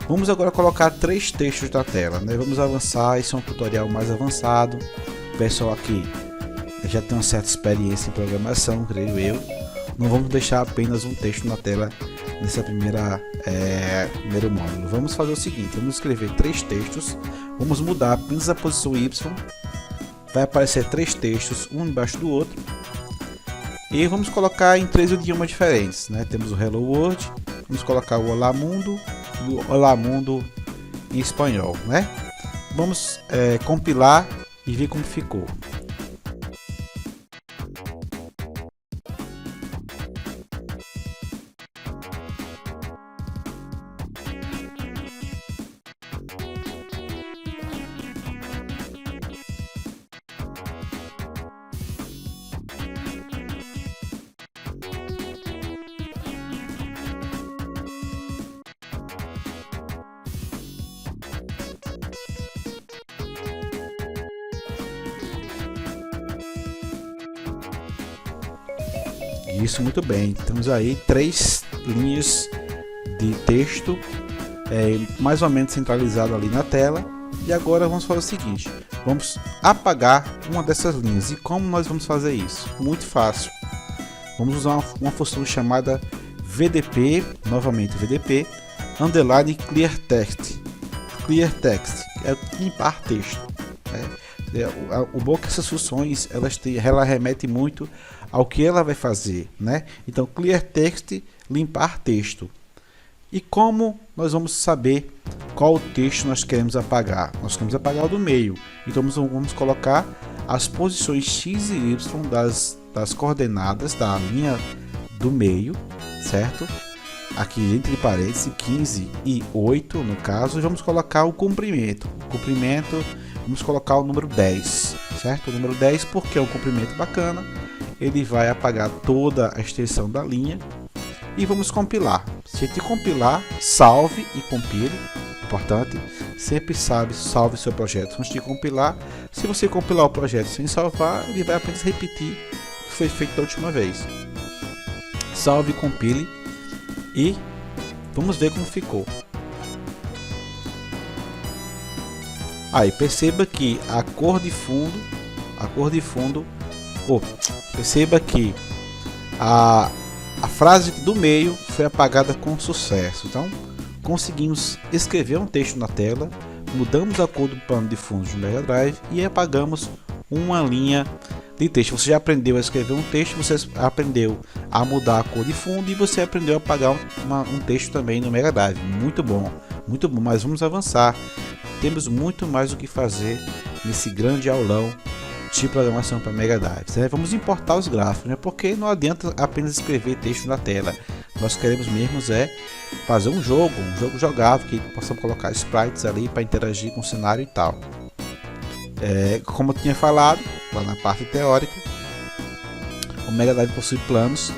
Vamos agora colocar 3 textos na tela, né? Vamos avançar, esse é um tutorial mais avançado. O pessoal aqui já tem uma certa experiência em programação, creio eu, não vamos deixar apenas um texto na tela nessa primeiro módulo. Vamos fazer o seguinte, vamos escrever 3 textos, vamos mudar apenas a posição Y, vai aparecer 3 textos, um embaixo do outro, e vamos colocar em 3 idiomas diferentes, né? Temos o Hello World, vamos colocar o Olá Mundo e o Olá Mundo em espanhol, né? Vamos compilar e ver como ficou. Isso, muito bem. Temos aí 3 linhas de texto mais ou menos centralizado ali na tela. E agora vamos fazer o seguinte, vamos apagar uma dessas linhas. E como nós vamos fazer isso? Muito fácil. Vamos usar uma função chamada VDP, novamente VDP, underline clear text. Clear text é limpar texto. O bom é que essas funções ela remete muito ao que ela vai fazer, né? Então, clear text, limpar texto. E como nós vamos saber qual texto nós queremos apagar? Nós queremos apagar o do meio. Então, vamos colocar as posições x e y das coordenadas da linha do meio, certo? Aqui entre parênteses 15 e 8 no caso, e vamos colocar o comprimento. Vamos colocar o número 10, certo? O número 10 porque é um comprimento bacana, ele vai apagar toda a extensão da linha. E vamos compilar. Se a gente compilar, salve e compile. Importante, sempre salve seu projeto antes de compilar. Se você compilar o projeto sem salvar, ele vai apenas repetir o que foi feito da última vez. Salve, compile e vamos ver como ficou. Aí perceba que a cor de fundo, perceba que a frase do meio foi apagada com sucesso. Então conseguimos escrever um texto na tela, mudamos a cor do pano de fundo do Mega Drive e apagamos uma linha de texto. Você já aprendeu a escrever um texto, você aprendeu a mudar a cor de fundo e você aprendeu a apagar um texto também no Mega Drive. Muito bom, mas vamos avançar. Temos muito mais o que fazer nesse grande aulão de programação para Mega Drive. Vamos importar os gráficos, né? Porque não adianta apenas escrever texto na tela. Nós queremos mesmo fazer um jogo jogável, que possamos colocar sprites ali para interagir com o cenário e tal. Como eu tinha falado lá na parte teórica, o Mega Drive possui planos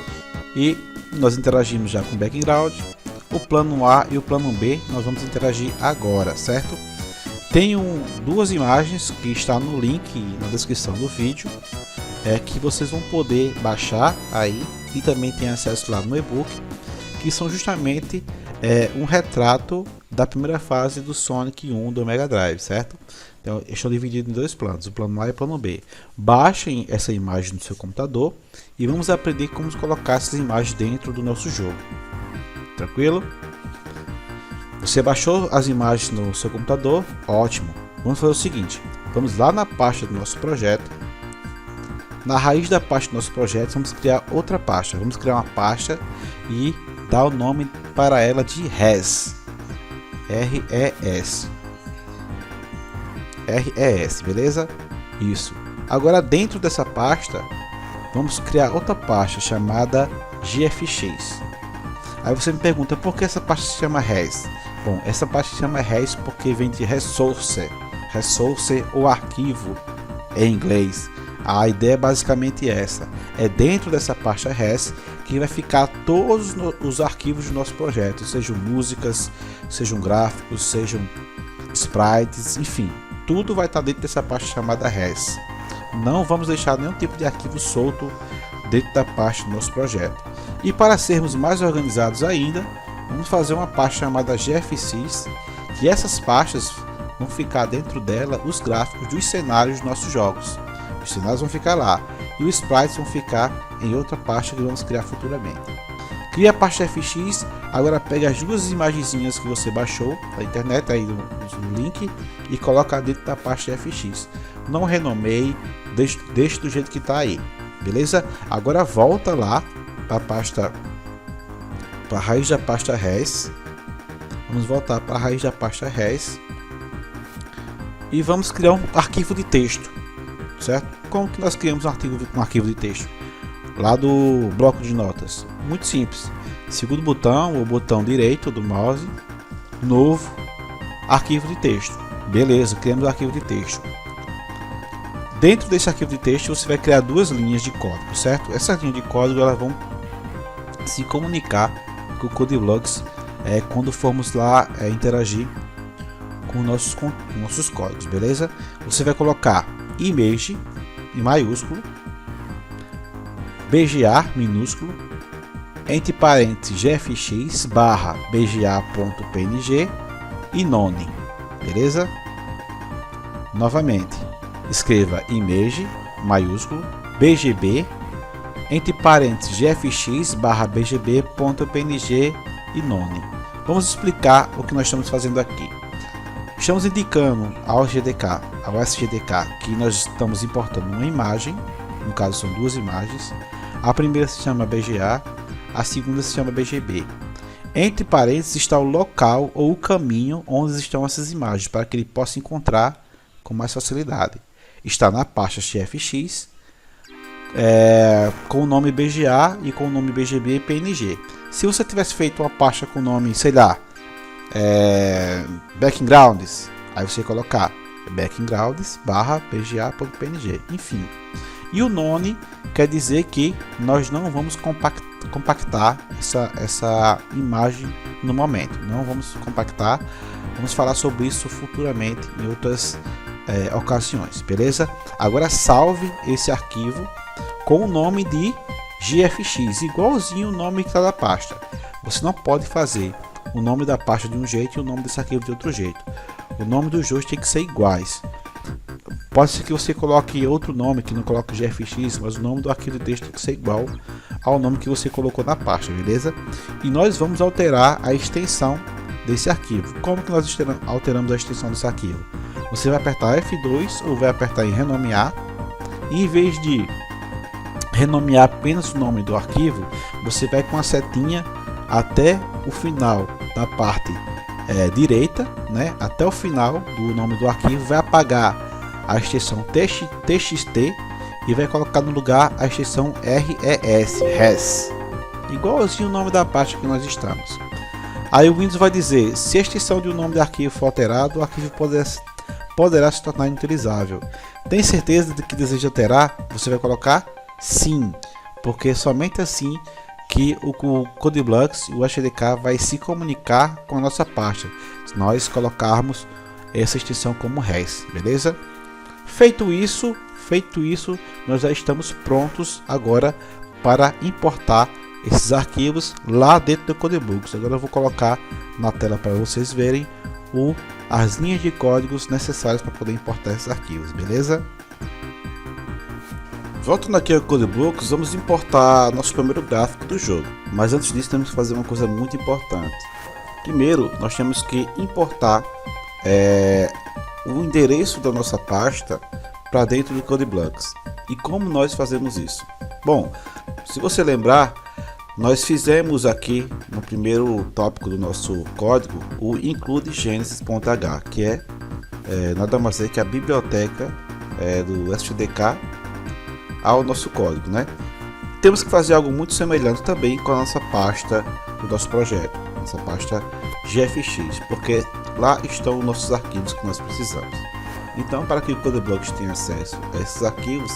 e nós interagimos já com o background. O plano A e o plano B nós vamos interagir agora, certo? Tenho 2 imagens que está no link na descrição do vídeo, que vocês vão poder baixar aí e também tem acesso lá no e-book, que são justamente um retrato da primeira fase do Sonic 1 do Mega Drive, certo? Então, estou dividido em 2 planos, o plano A e o plano B. Baixem essa imagem no seu computador e vamos aprender como colocar essas imagens dentro do nosso jogo. Tranquilo? Você baixou as imagens no seu computador? Ótimo! Vamos fazer o seguinte, vamos lá na pasta do nosso projeto. Na raiz da pasta do nosso projeto, vamos criar outra pasta. Vamos criar uma pasta e dar o nome para ela de RES. R-E-S. R-E-S, beleza? Isso. Agora dentro dessa pasta, vamos criar outra pasta chamada GFX. Aí você me pergunta, por que essa pasta se chama RES? Bom, essa pasta se chama RES porque vem de resource. Resource ou arquivo em inglês. A ideia é basicamente essa. É dentro dessa pasta RES que vai ficar todos os arquivos do nosso projeto. Sejam músicas, sejam gráficos, sejam sprites, enfim. Tudo vai estar dentro dessa pasta chamada RES. Não vamos deixar nenhum tipo de arquivo solto dentro da pasta do nosso projeto. E para sermos mais organizados ainda, vamos fazer uma pasta chamada GFX, que essas pastas vão ficar dentro dela os gráficos dos cenários dos nossos jogos. Os cenários vão ficar lá e os sprites vão ficar em outra pasta que vamos criar futuramente. Cria a pasta FX, agora pega as duas imagenzinhas que você baixou da internet aí no link e coloca dentro da pasta FX. Não renomeie, deixe do jeito que está aí, beleza? Agora volta lá para a pasta, para a raiz da pasta res. Vamos voltar para a raiz da pasta res e vamos criar um arquivo de texto, certo? Como que nós criamos um arquivo de texto? Lá do bloco de notas, muito simples. Segundo botão, o botão direito do mouse, novo, arquivo de texto. Beleza, criamos o arquivo de texto. Dentro desse arquivo de texto você vai criar duas linhas de código, certo? Essas linhas de código elas vão se comunicar com o CodeBlocks quando formos lá interagir com nossos códigos, beleza? Você vai colocar image em maiúsculo, BGA minúsculo, entre parênteses gfx barra bga.png e none, beleza? Novamente, escreva image maiúsculo, bgb, entre parênteses gfx barra bgb.png e none. Vamos explicar o que nós estamos fazendo aqui. Estamos indicando ao SGDK que nós estamos importando uma imagem, no caso são duas imagens. A primeira se chama BGA, a segunda se chama BGB. Entre parênteses está o local ou o caminho onde estão essas imagens, para que ele possa encontrar com mais facilidade. Está na pasta XFX, com o nome BGA e com o nome BGB e PNG. Se você tivesse feito uma pasta com o nome, sei lá, backgrounds, aí você colocar backgrounds barra bga.png, enfim. E o none quer dizer que nós não vamos compactar essa imagem no momento. Não vamos compactar, vamos falar sobre isso futuramente em outras ocasiões, beleza? Agora salve esse arquivo com o nome de GFX, igualzinho o nome que está da pasta. Você não pode fazer o nome da pasta de um jeito e o nome desse arquivo de outro jeito. O nome dos dois tem que ser iguais. Pode ser que você coloque outro nome, que não coloque GFX, mas o nome do arquivo de texto tem que ser igual ao nome que você colocou na pasta, beleza? E nós vamos alterar a extensão desse arquivo. Como que nós alteramos a extensão desse arquivo? Você vai apertar F2 ou vai apertar em renomear, e em vez de renomear apenas o nome do arquivo, você vai com a setinha até o final da parte direita, né? Até o final do nome do arquivo, vai apagar a extensão txt e vai colocar no lugar a extensão res, igualzinho o nome da pasta que nós estamos. Aí o Windows vai dizer: se a extensão de um nome de arquivo for alterado, o arquivo poderá se tornar inutilizável. Tem certeza de que deseja alterar? Você vai colocar sim, porque somente assim que o CodeBlocks e o SGDK vai se comunicar com a nossa pasta, se nós colocarmos essa extensão como res, beleza? Feito isso, nós já estamos prontos agora para importar esses arquivos lá dentro do CodeBlocks. Agora eu vou colocar na tela para vocês verem as linhas de códigos necessárias para poder importar esses arquivos, beleza? Voltando aqui ao CodeBlocks, vamos importar nosso primeiro gráfico do jogo. Mas antes disso temos que fazer uma coisa muito importante. Primeiro, nós temos que importar o endereço da nossa pasta para dentro do CodeBlocks. E como nós fazemos isso? Bom, se você lembrar, nós fizemos aqui no primeiro tópico do nosso código o include genesis.h, que é nada mais é que a biblioteca do SGDK ao nosso código, né? Temos que fazer algo muito semelhante também com a nossa pasta do nosso projeto, nossa pasta GFX, porque lá estão os nossos arquivos que nós precisamos. Então, para que o CodeBlocks tenha acesso a esses arquivos,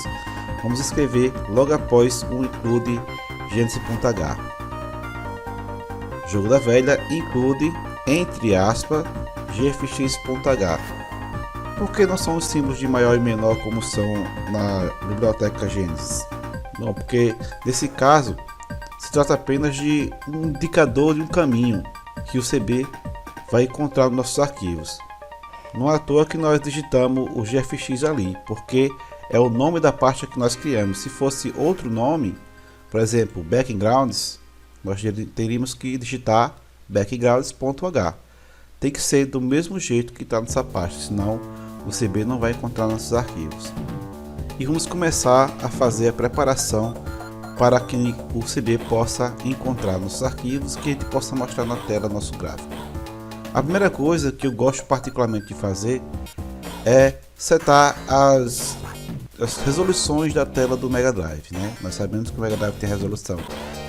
vamos escrever logo após o include genesis.h. Jogo da velha include entre aspas gfx.h. Por que não são os símbolos de maior e menor como são na biblioteca Genesis? Bom, porque nesse caso se trata apenas de um indicador de um caminho que o CB vai encontrar nos nossos arquivos. Não é à toa que nós digitamos o GFX ali, porque é o nome da pasta que nós criamos. Se fosse outro nome, por exemplo, backgrounds, nós teríamos que digitar backgrounds.h. Tem que ser do mesmo jeito que está nessa pasta, senão o CB não vai encontrar nossos arquivos. E vamos começar a fazer a preparação para que o CB possa encontrar nossos arquivos, que a gente possa mostrar na tela nosso gráfico. A primeira coisa que eu gosto particularmente de fazer é setar as resoluções da tela do Mega Drive, né? Nós sabemos que o Mega Drive tem resolução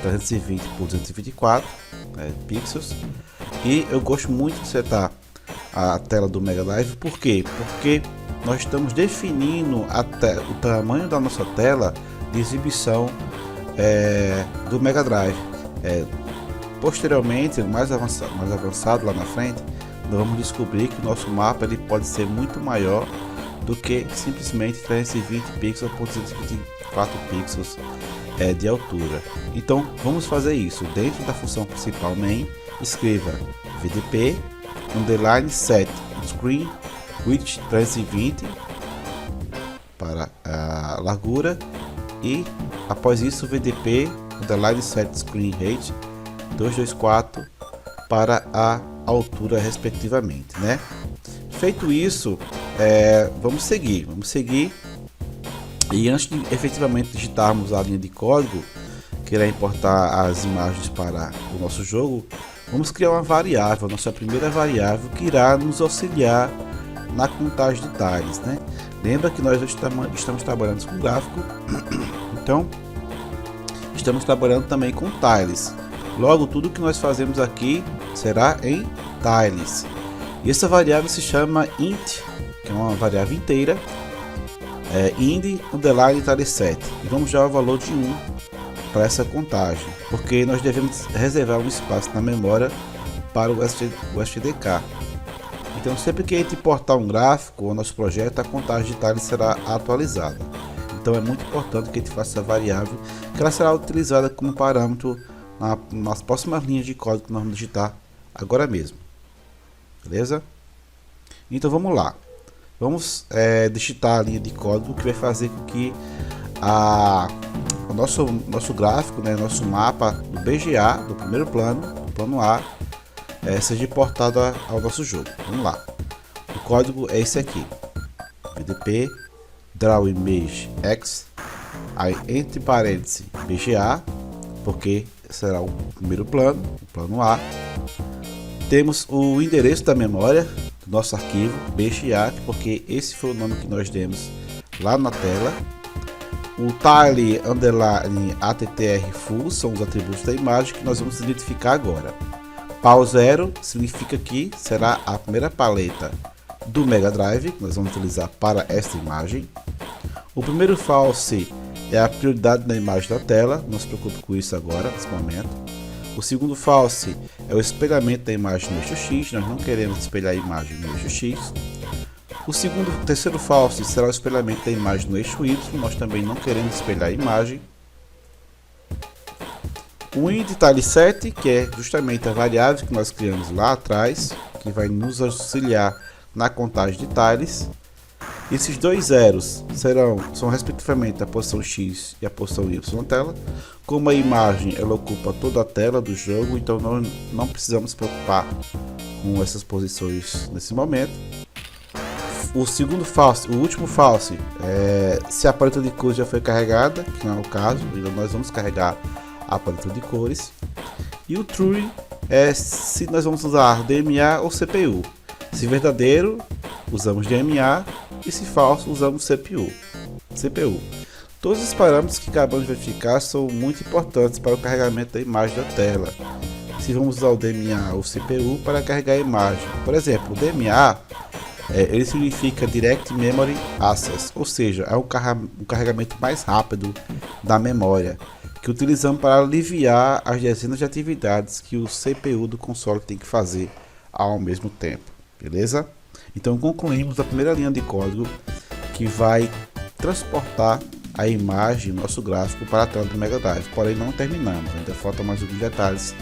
320 por 224 pixels, e eu gosto muito de setar a tela do Mega Drive. Por quê? Porque nós estamos definindo o tamanho da nossa tela de exibição do Mega Drive. Posteriormente, mais avançado lá na frente, nós vamos descobrir que o nosso mapa ele pode ser muito maior do que simplesmente 320 pixels por 224 pixels de altura. Então vamos fazer isso. Dentro da função principal main, escreva vdp _set screen width 320 para a largura, e após isso vdp _set screen height 224 para a altura respectivamente, né? Feito isso, vamos seguir, e antes de efetivamente digitarmos a linha de código que irá importar as imagens para o nosso jogo, vamos criar uma variável, nossa primeira variável, que irá nos auxiliar na contagem de tiles, né? Lembra que nós estamos trabalhando com gráfico, então estamos trabalhando também com tiles. Logo, tudo que nós fazemos aqui será em tiles. E essa variável se chama int, que é uma variável inteira, ind_tileset. E vamos dar o valor de 1 para essa contagem, porque nós devemos reservar um espaço na memória para o STDK. Então, sempre que a gente importar um gráfico ao nosso projeto, a contagem de tiles será atualizada. Então, é muito importante que a gente faça essa variável, que ela será utilizada como parâmetro nas próximas linhas de código que nós vamos digitar agora mesmo. Beleza? Então vamos lá. Vamos digitar a linha de código que vai fazer com que o nosso gráfico, né, nosso mapa do BGA, do primeiro plano, do plano A, seja importado ao nosso jogo. Vamos lá. O código é esse aqui: vdp draw image x, aí entre parênteses BGA, porque será o primeiro plano, o plano A. Temos o endereço da memória do nosso arquivo BGA, porque esse foi o nome que nós demos lá na tela. O tile underline attr full são os atributos da imagem que nós vamos identificar agora. Pal 0 significa que será a primeira paleta do Mega Drive que nós vamos utilizar para esta imagem. O primeiro false é a prioridade da imagem da tela, não se preocupe com isso agora, nesse momento. O segundo false é o espelhamento da imagem no eixo X, nós não queremos espelhar a imagem no eixo X. O terceiro false será o espelhamento da imagem no eixo Y, nós também não queremos espelhar a imagem. O ind_tileset, que é justamente a variável que nós criamos lá atrás, que vai nos auxiliar na contagem de tiles. Esses dois zeros são respectivamente a posição X e a posição Y na tela. Como a imagem ela ocupa toda a tela do jogo, então nós não precisamos se preocupar com essas posições nesse momento. O segundo false, o último false, se a paleta de cores já foi carregada, que não é o caso, então nós vamos carregar a paleta de cores. E o true é se nós vamos usar DMA ou CPU. Se verdadeiro, usamos DMA, e se falso, usamos CPU. Todos os parâmetros que acabamos de verificar são muito importantes para o carregamento da imagem da tela. Se vamos usar o DMA ou CPU para carregar a imagem. Por exemplo, o DMA ele significa Direct Memory Access, ou seja, é um carregamento mais rápido da memória, que utilizamos para aliviar as dezenas de atividades que o CPU do console tem que fazer ao mesmo tempo. Beleza? Então concluímos a primeira linha de código que vai transportar a imagem, nosso gráfico, para a tela do Mega Drive. Porém não terminamos, ainda faltam mais alguns detalhes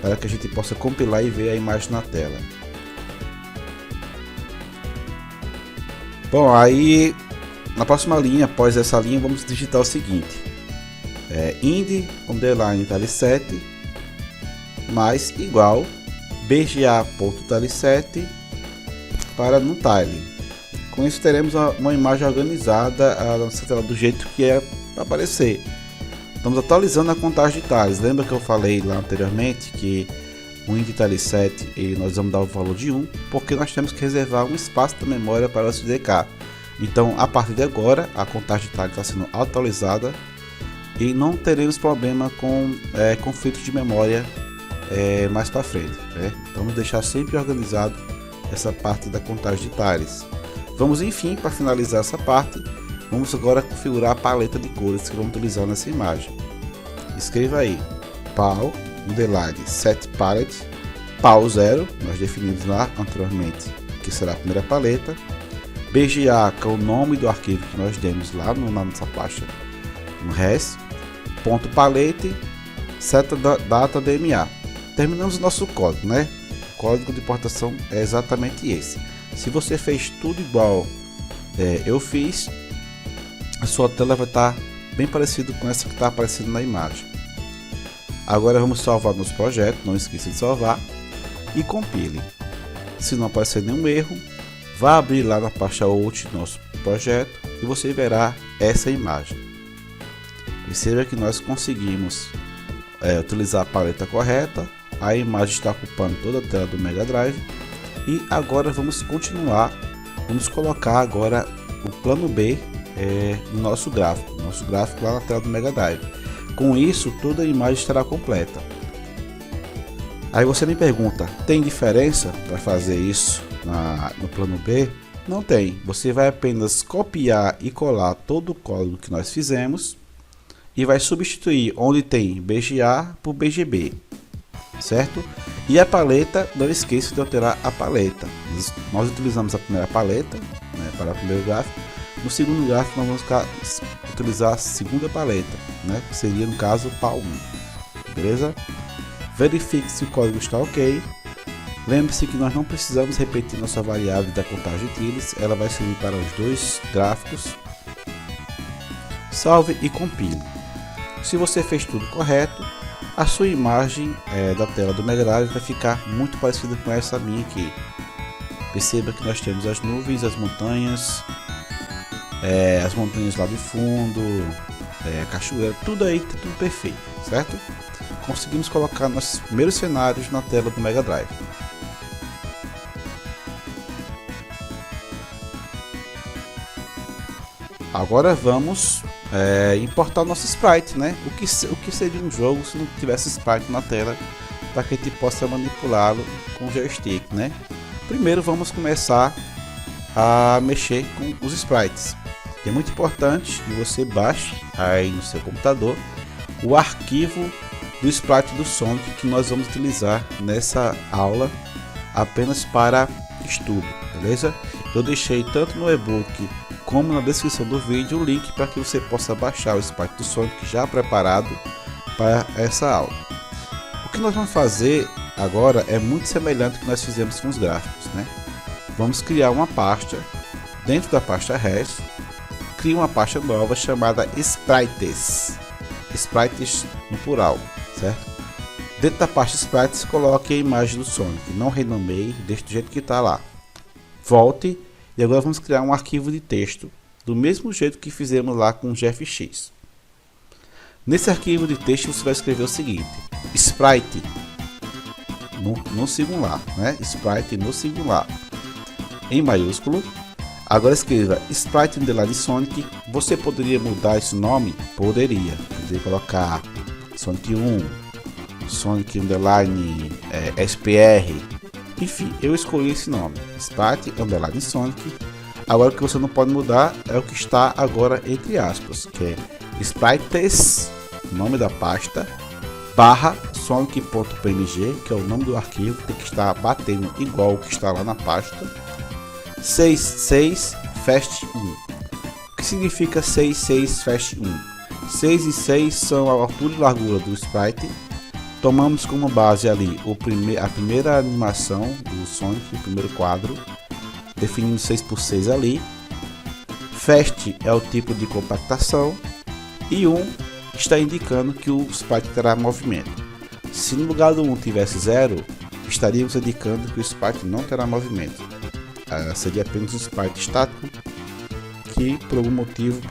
para que a gente possa compilar e ver a imagem na tela. Bom, aí Na próxima linha, após essa linha, vamos digitar o seguinte: ind underline tile7 mais igual bga.tile7 para NumTile. Com isso teremos uma imagem organizada a nossa tela do jeito que é para aparecer. Estamos atualizando a contagem de tiles. Lembra que eu falei lá anteriormente que o ind tile7 e nós vamos dar o valor de 1 porque nós temos que reservar um espaço da memória para o SDK. Então, a partir de agora, a contagem de tiles está sendo atualizada e não teremos problema com conflitos de memória mais para frente. Então, vamos deixar sempre organizado essa parte da contagem de tiles. Vamos, enfim, para finalizar essa parte, vamos agora configurar a paleta de cores que vamos utilizar nessa imagem. Escreva aí pal underline set palette, pal 0, nós definimos lá anteriormente que será a primeira paleta. BGA, que é o nome do arquivo que nós demos lá na nossa pasta no res, ponto palette, seta data DMA. Terminamos o nosso código, né? O código de importação é exatamente esse. Se você fez tudo igual eu fiz, a sua tela vai estar bem parecida com essa que está aparecendo na imagem. Agora vamos salvar nosso projeto, não esqueça de salvar e compile. Se não aparecer nenhum erro, vá abrir lá na pasta out nosso projeto e você verá essa imagem. Perceba que nós conseguimos utilizar a paleta correta, a imagem está ocupando toda a tela do Mega Drive e agora vamos continuar, vamos colocar agora o plano B no nosso gráfico lá na tela do Mega Drive. Com isso, toda a imagem estará completa. Aí você me pergunta, tem diferença para fazer isso no plano B? Não tem, você vai apenas copiar e colar todo o código que nós fizemos e vai substituir onde tem BGA por BGB, certo? E a paleta, não esqueça de alterar a paleta. Nós utilizamos a primeira paleta para o primeiro gráfico. No segundo gráfico nós vamos utilizar a segunda paleta, que seria no caso PAL 1, beleza? Verifique se o código está ok. Lembre-se que nós não precisamos repetir nossa variável da contagem de tiles, ela vai servir para os dois gráficos. Salve e compile. Se você fez tudo correto, a sua imagem da tela do Mega Drive vai ficar muito parecida com essa minha aqui. Perceba que nós temos as nuvens, as montanhas lá do fundo, cachoeira, tudo aí, tá tudo perfeito, certo? Conseguimos colocar nossos primeiros cenários na tela do Mega Drive. Agora vamos importar o nosso sprite, O que seria um jogo se não tivesse sprite na tela para que a gente possa manipulá-lo com o joystick, Primeiro vamos começar a mexer com os sprites. É muito importante que você baixe aí no seu computador o arquivo do sprite do Sonic que nós vamos utilizar nessa aula apenas para estudo, beleza? Eu deixei tanto no e-book como na descrição do vídeo o link para que você possa baixar o sprite do Sonic já preparado para essa aula. O que nós vamos fazer agora é muito semelhante ao que nós fizemos com os gráficos, Vamos criar uma pasta. Dentro da pasta res, cria uma pasta nova chamada sprites no plural, certo? Dentro da pasta sprites, coloque a imagem do Sonic, não renomeie, deixe do jeito que está lá. Volte e agora vamos criar um arquivo de texto do mesmo jeito que fizemos lá com o GFX. Nesse arquivo de texto você vai escrever o seguinte: sprite no singular, Sprite no singular em maiúsculo. Agora escreva Sprite underline Sonic. Você poderia mudar esse nome? Poderia colocar Sonic 1, Sonic underline SPR. Enfim, eu escolhi esse nome, Sprite underline Sonic. Agora o que você não pode mudar é o que está agora entre aspas, que é sprites, nome da pasta, barra sonic.png, que é o nome do arquivo, tem que estar batendo igual o que está lá na pasta. 66 fast 1. O que significa 66 fast 1? 6 e 6 são a altura e largura do sprite. Tomamos como base ali a primeira animação do Sonic, o primeiro quadro. Definimos 6 por 6 ali. Fast é o tipo de compactação e 1 está indicando que o sprite terá movimento. Se no lugar do 1 tivesse 0, estaríamos indicando que o sprite não terá movimento. Seria apenas um sprite estático que por algum motivo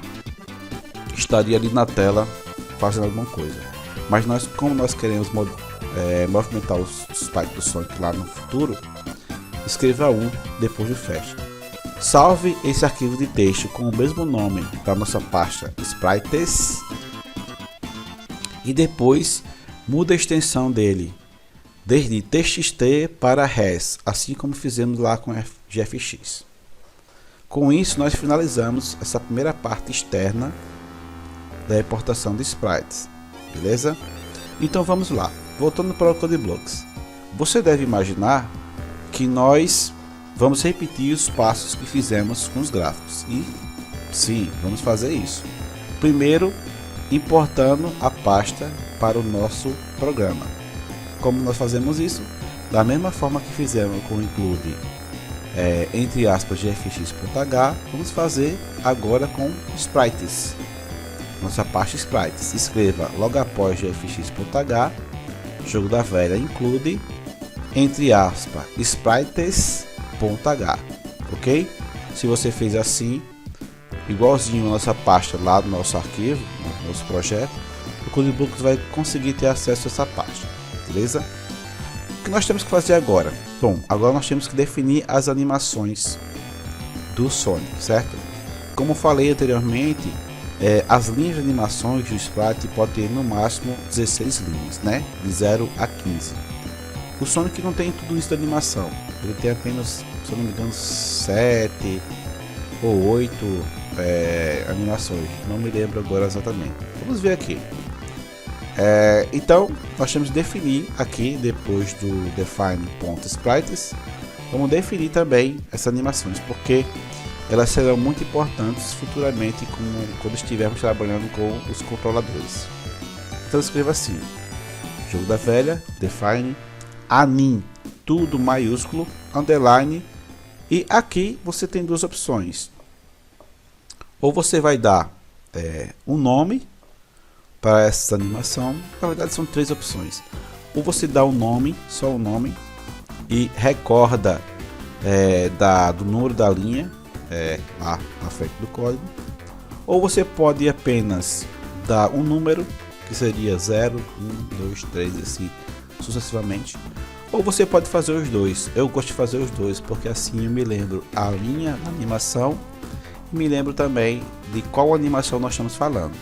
estaria ali na tela fazendo alguma coisa. Mas como nós queremos movimentar o sprite do Sonic lá no futuro, escreva 1 depois do Fast. Salve esse arquivo de texto com o mesmo nome para nossa pasta Sprites e depois muda a extensão dele desde txt para res, assim como fizemos lá com GFX. Com isso nós finalizamos essa primeira parte externa da importação de sprites, beleza? Então vamos lá, voltando para o CodeBlocks. Você deve imaginar que nós vamos repetir os passos que fizemos com os gráficos e sim, vamos fazer isso. Primeiro, importando a pasta para o nosso programa. Como nós fazemos isso? Da mesma forma que fizemos com o include entre aspas gfx.h, vamos fazer agora com sprites. Nossa pasta sprites, escreva logo após gfx.h, jogo da velha include entre aspas sprites.h, ok? Se você fez assim, igualzinho a nossa pasta lá do nosso arquivo, no nosso projeto, o CodeBlocks vai conseguir ter acesso a essa pasta, beleza? O que nós temos que fazer agora? Bom, agora nós temos que definir as animações do Sonic, certo? Como falei anteriormente, as linhas de animações do sprite podem ter no máximo 16 linhas, né? De 0 a 15. O Sonic não tem tudo isso de animação, ele tem apenas, se eu não me engano, 7 ou 8 animações, não me lembro agora exatamente. Vamos ver aqui. Então nós temos que definir aqui, depois do define.sprites, vamos definir também essas animações, porque elas serão muito importantes futuramente quando estivermos trabalhando com os controladores. Então escreva assim: jogo da velha, define, anim, tudo maiúsculo, underline, e aqui você tem duas opções. Ou você vai dar um nome para essa animação. Na verdade são três opções. Ou você dá um nome, só o nome, e recorda do número da linha lá na frente do código. Ou você pode apenas dar um número, que seria 0, 1, 2, 3, assim sucessivamente. Ou você pode fazer os dois. Eu gosto de fazer os dois porque assim eu me lembro a linha da animação e me lembro também de qual animação nós estamos falando.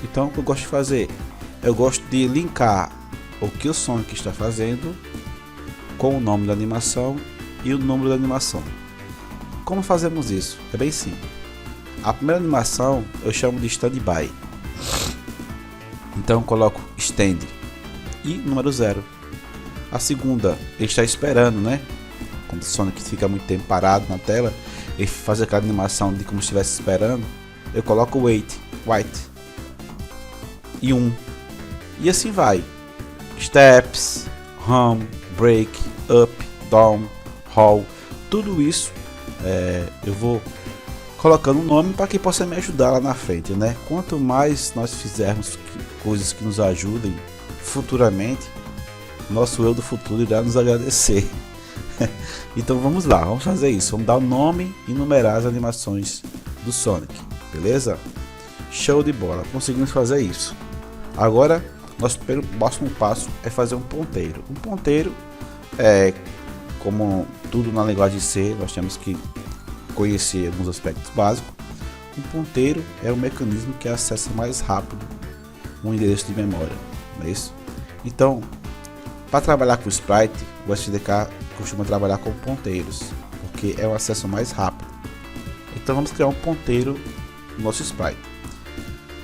Então o que eu gosto de fazer? Eu gosto de linkar o que o Sonic está fazendo com o nome da animação e o número da animação. Como fazemos isso? É bem simples. A primeira animação eu chamo de standby. Então eu coloco stand e número 0. A segunda, ele está esperando, né? Quando o Sonic fica muito tempo parado na tela, ele faz aquela animação de como se estivesse esperando. Eu coloco wait e 1. E assim vai. Steps, home, break, up, down, roll. Tudo isso eu vou colocando um nome para que possa me ajudar lá na frente, né? Quanto mais nós fizermos coisas que nos ajudem futuramente, nosso eu do futuro irá nos agradecer. Então vamos lá, vamos fazer isso. Vamos dar o nome e numerar as animações do Sonic, beleza? Show de bola, conseguimos fazer isso. Agora, nosso próximo passo é fazer um ponteiro. Um ponteiro como tudo na linguagem C, nós temos que conhecer alguns aspectos básicos. Um ponteiro é um mecanismo que acessa mais rápido um endereço de memória, não é isso? Então, para trabalhar com sprite, o SDK costuma trabalhar com ponteiros, porque é o acesso mais rápido. Então vamos criar um ponteiro no nosso sprite.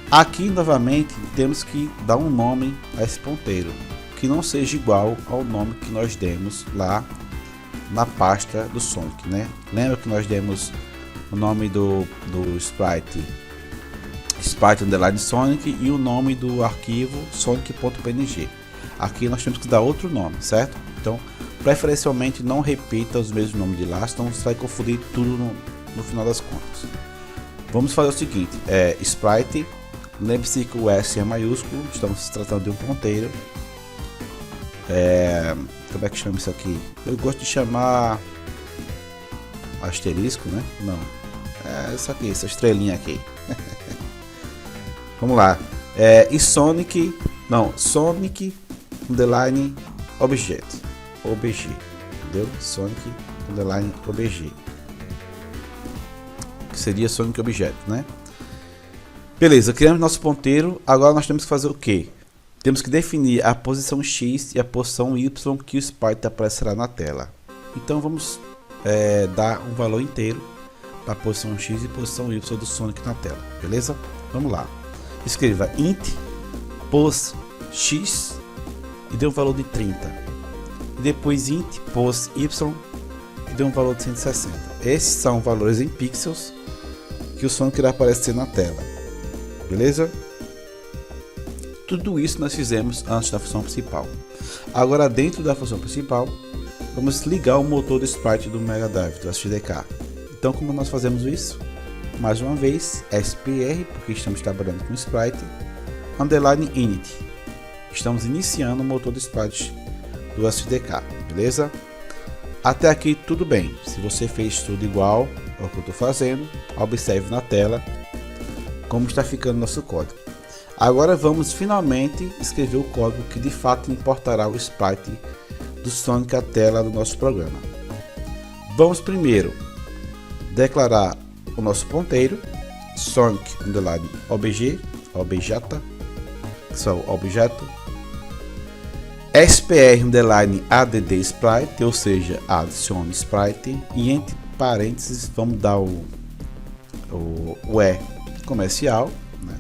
Aqui novamente temos que dar um nome a esse ponteiro, que não seja igual ao nome que nós demos lá na pasta do Sonic, né? Lembra que nós demos o nome do sprite underline Sonic e o nome do arquivo sonic.png. Aqui nós temos que dar outro nome, certo? Então, preferencialmente não repita os mesmos nomes de lá, senão você vai confundir tudo no final das contas. Vamos fazer o seguinte, sprite, lembre-se que o S é maiúsculo, estamos se tratando de um ponteiro. Como é que chama isso aqui? Eu gosto de chamar asterisco, né? Não, isso aqui, essa estrelinha aqui. Vamos lá, e Sonic underline obj, entendeu? Sonic underline obj, que seria Sonic Object, né? Beleza, criamos nosso ponteiro. Agora nós temos que fazer o que? Temos que definir a posição X e a posição Y que o sprite aparecerá na tela. Então vamos dar um valor inteiro para a posição X e posição Y do Sonic na tela, beleza? Vamos lá, escreva int pos X e dê um valor de 30, e depois int pos Y e dê um valor de 160. Esses são valores em pixels que o Sonic irá aparecer na tela, beleza? Tudo isso nós fizemos antes da função principal. Agora, dentro da função principal, vamos ligar o motor do sprite do Mega Drive, do SDK. Então, como nós fazemos isso? Mais uma vez, SPR, porque estamos trabalhando com sprite, underline init. Estamos iniciando o motor do sprite do SDK, beleza? Até aqui tudo bem. Se você fez tudo igual ao que eu estou fazendo, observe na tela como está ficando nosso código. Agora vamos finalmente escrever o código que de fato importará o sprite do Sonic à tela do nosso programa. Vamos primeiro declarar o nosso ponteiro Sonic underline obj, que são o objeto, SPR underline add sprite, ou seja, adicione sprite, e entre parênteses vamos dar o E comercial, né?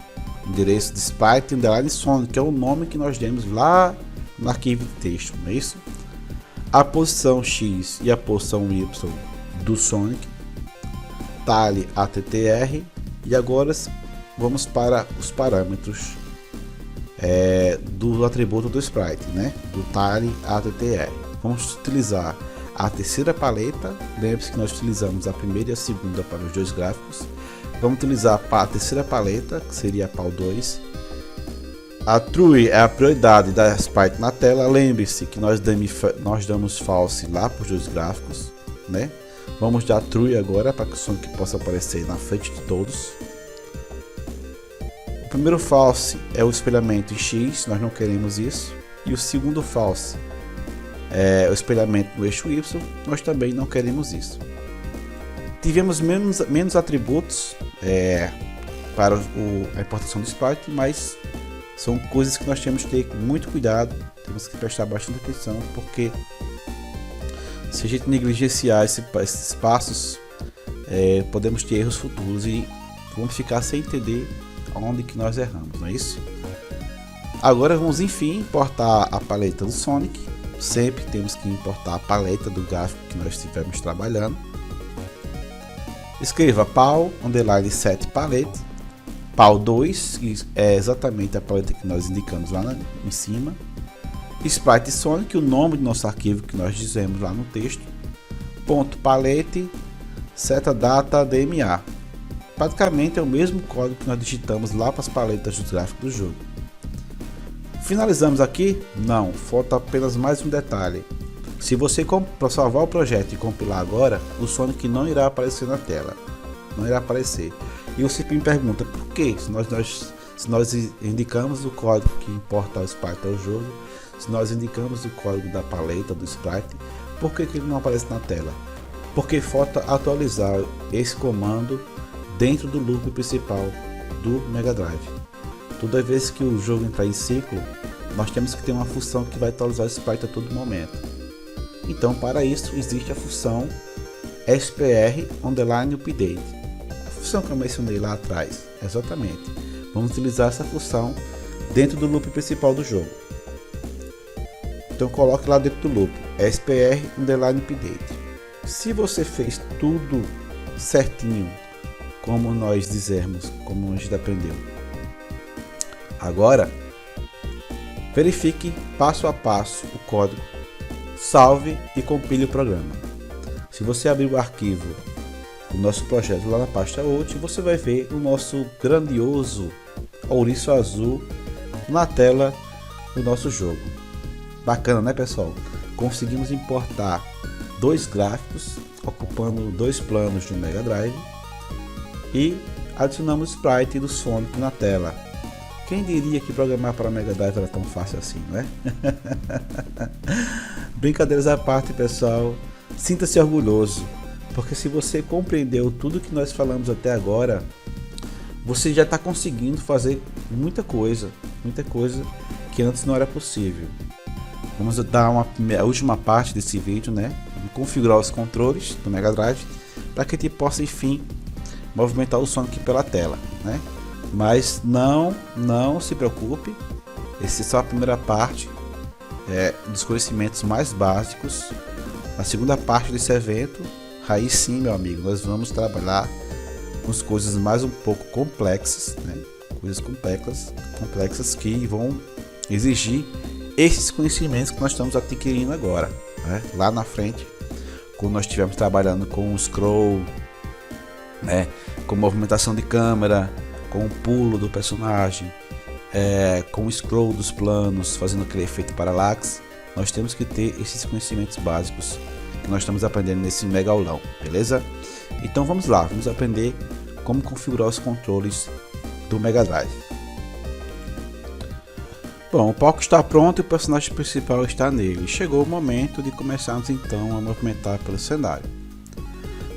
Endereço de sprite underline Sonic, que é o nome que nós demos lá no arquivo de texto, não é isso? A posição X e a posição Y do Sonic, tale attr, e agora vamos para os parâmetros do atributo do sprite, né? Do tale attr. Vamos utilizar a terceira paleta. Lembre-se que nós utilizamos a primeira e a segunda para os dois gráficos. Vamos utilizar a terceira paleta, que seria a PAL2. A true é a prioridade da sprite na tela. Lembre-se que nós damos false lá para os dois gráficos, né? Vamos dar true agora para que o Sonic possa aparecer na frente de todos. O primeiro false é o espelhamento em X, nós não queremos isso. E o segundo false é o espelhamento no eixo Y, nós também não queremos isso. Tivemos menos atributos para a importação do sprite, mas são coisas que nós temos que ter muito cuidado, temos que prestar bastante atenção, porque se a gente negligenciar esses passos, podemos ter erros futuros e vamos ficar sem entender onde que nós erramos, não é isso? Agora vamos enfim importar a paleta do Sonic. Sempre temos que importar a paleta do gráfico que nós estivermos trabalhando. Escreva pal underline set palette, pal2, que é exatamente a paleta que nós indicamos lá em cima. Sprite Sonic, o nome do nosso arquivo que nós dizemos lá no texto. Ponto palette seta data dma. Praticamente é o mesmo código que nós digitamos lá para as paletas dos gráficos do jogo. Finalizamos aqui? Não, falta apenas mais um detalhe. Se você para salvar o projeto e compilar agora, o Sonic não irá aparecer na tela, não irá aparecer. E você me pergunta por que? Se nós indicamos o código que importa o sprite ao jogo, se nós indicamos o código da paleta do sprite, por que ele não aparece na tela? Porque falta atualizar esse comando dentro do loop principal do Mega Drive. Toda vez que o jogo entrar em ciclo, nós temos que ter uma função que vai atualizar o sprite a todo momento. Então, para isso existe a função SPR underline update, a função que eu mencionei lá atrás. Exatamente, vamos utilizar essa função dentro do loop principal do jogo. Então coloque lá dentro do loop SPR underline update. Se você fez tudo certinho, como nós dizemos, como a gente aprendeu, agora verifique passo a passo o código, salve e compile o programa. Se você abrir o arquivo o nosso projeto lá na pasta Out, você vai ver o nosso grandioso ouriço azul na tela do nosso jogo. Bacana, né, pessoal? Conseguimos importar 2 gráficos ocupando 2 planos do Mega Drive e adicionamos o sprite do Sonic na tela. Quem diria que programar para Mega Drive era tão fácil assim, não é? Brincadeiras à parte, pessoal, sinta-se orgulhoso, porque se você compreendeu tudo que nós falamos até agora, você já está conseguindo fazer muita coisa que antes não era possível. Vamos dar a última parte desse vídeo, né? Vamos configurar os controles do Mega Drive para que a gente possa, enfim, movimentar o Sonic pela tela, né? Mas não se preocupe, essa é só a primeira parte dos conhecimentos mais básicos. Na segunda parte desse evento, aí sim, meu amigo, nós vamos trabalhar com as coisas mais um pouco complexas, né? Coisas complexas que vão exigir esses conhecimentos que nós estamos adquirindo agora, né? Lá na frente, quando nós estivermos trabalhando com o scroll, né? Com movimentação de câmera, com o pulo do personagem, com o scroll dos planos, fazendo aquele efeito parallax, nós temos que ter esses conhecimentos básicos que nós estamos aprendendo nesse mega aulão, beleza? Então vamos lá, vamos aprender como configurar os controles do Mega Drive. Bom, o palco está pronto e o personagem principal está nele. Chegou o momento de começarmos então a movimentar pelo cenário.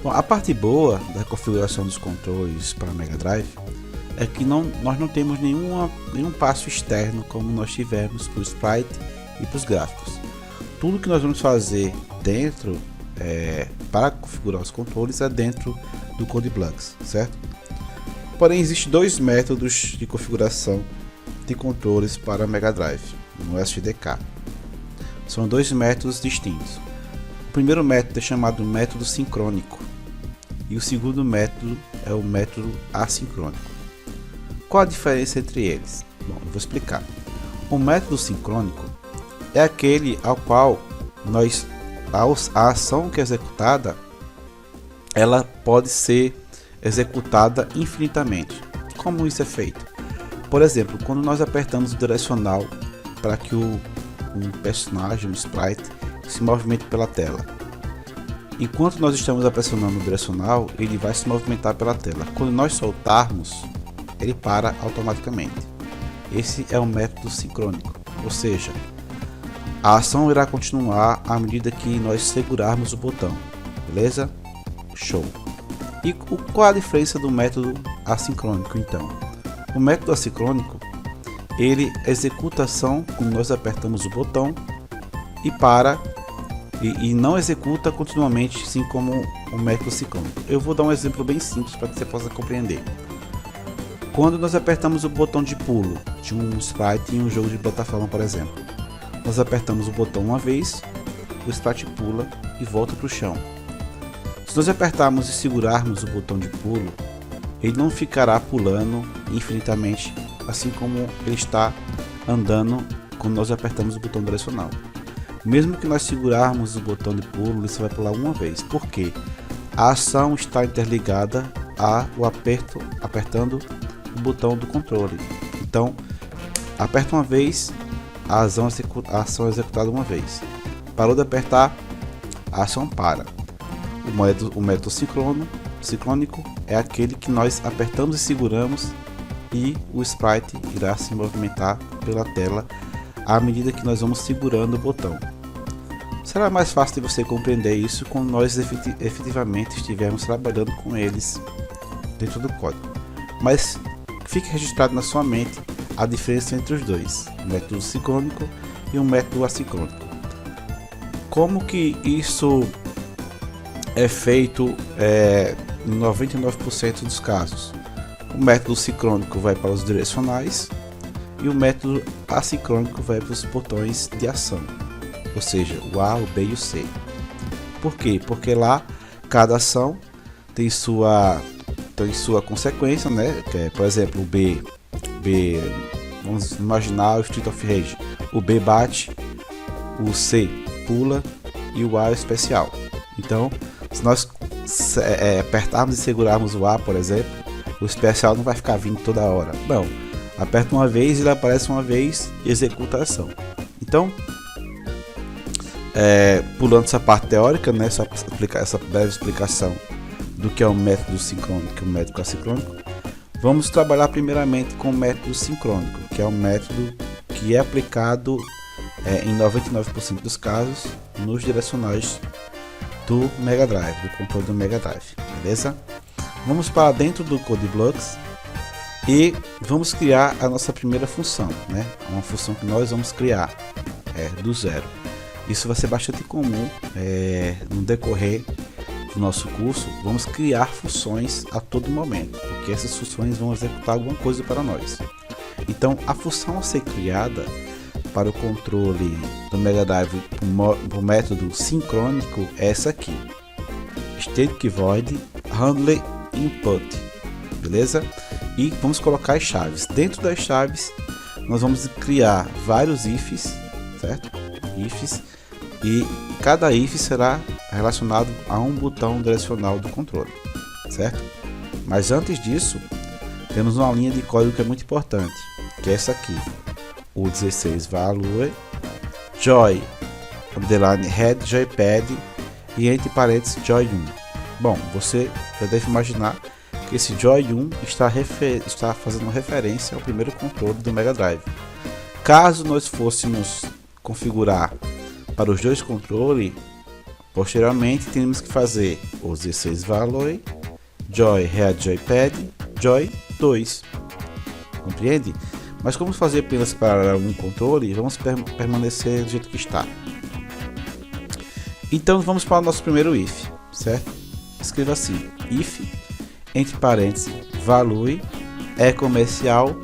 Bom, a parte boa da configuração dos controles para Mega Drive é que nós não temos nenhum passo externo como nós tivemos para o sprite e para os gráficos. Tudo que nós vamos fazer dentro para configurar os controles é dentro do CodeBlocks, certo? Porém, existem 2 métodos de configuração de controles para Mega Drive no SDK. São 2 métodos distintos. O primeiro método é chamado método sincrônico e o segundo método é o método assíncronico. Qual a diferença entre eles? Bom, eu vou explicar. O método sincrônico é aquele ao qual a ação que é executada, ela pode ser executada infinitamente. Como isso é feito? Por exemplo, quando nós apertamos o direcional para que um personagem, um sprite, se movimente pela tela. Enquanto nós estamos pressionando o direcional, ele vai se movimentar pela tela. Quando nós soltarmos, ele para automaticamente. Esse é o método sincrônico, ou seja, a ação irá continuar à medida que nós segurarmos o botão, beleza? Show! E qual a diferença do método assíncronico então? O método assíncronico, ele executa a ação quando nós apertamos o botão e para e não executa continuamente, assim como o método sincrônico. Eu vou dar um exemplo bem simples para que você possa compreender. Quando nós apertamos o botão de pulo de um sprite em um jogo de plataforma, por exemplo, nós apertamos o botão uma vez, o sprite pula e volta para o chão. Se nós apertarmos e segurarmos o botão de pulo, ele não ficará pulando infinitamente, assim como ele está andando quando nós apertamos o botão direcional. Mesmo que nós segurarmos o botão de pulo, ele só vai pular uma vez. Por quê? A ação está interligada ao apertando o botão do controle. Então, aperta uma vez, a ação é executada uma vez. Parou de apertar, a ação para. O método sincrônico é aquele que nós apertamos e seguramos e o sprite irá se movimentar pela tela à medida que nós vamos segurando o botão. Será mais fácil de você compreender isso quando nós efetivamente estivermos trabalhando com eles dentro do código. Mas fique registrado na sua mente a diferença entre os dois, o método sincrônico e o método assíncronico. Como que isso é feito em 99% dos casos? O método sincrônico vai para os direcionais e o método assíncronico vai para os botões de ação, ou seja, o A, o B e o C. Por quê? Porque lá cada ação tem sua consequência, né? Que é, por exemplo, o B, vamos imaginar o Street of Rage. O B bate, o C pula e o A é especial. Então, se nós apertarmos e segurarmos o A, por exemplo, o especial não vai ficar vindo toda hora. Não, aperta uma vez, ele aparece uma vez e executa a ação. Então, pulando essa parte teórica, né, essa breve explicação do que é o método sincrônico e o método assíncrônico, vamos trabalhar primeiramente com o método sincrônico, que é um método que é aplicado em 99% dos casos nos direcionais do Mega Drive, do controle do Mega Drive, beleza? Vamos para dentro do CodeBlocks e vamos criar a nossa primeira função, né? Uma função que nós vamos criar do zero. Isso vai ser bastante comum no decorrer do nosso curso. Vamos criar funções a todo momento, porque essas funções vão executar alguma coisa para nós. Então, a função a ser criada para o controle do Mega Drive por método sincrônico é essa aqui: Static Void Handle Input, beleza? E vamos colocar as chaves. Dentro das chaves, nós vamos criar vários ifs, certo? Ifs, e cada if será relacionado a um botão direcional do controle, certo? Mas antes disso, temos uma linha de código que é muito importante, que é essa aqui: o 16 value joy underline head joypad e entre parênteses joy 1. Bom, você já deve imaginar que esse joy 1 está fazendo referência ao primeiro controle do Mega Drive. Caso nós fôssemos configurar para os dois controles, posteriormente teríamos que fazer o 16 value joy head joypad joy 2, compreende? Mas como fazer apenas para um controle, vamos permanecer do jeito que está. Então vamos para o nosso primeiro if, certo? Escreva assim: if entre parênteses value comercial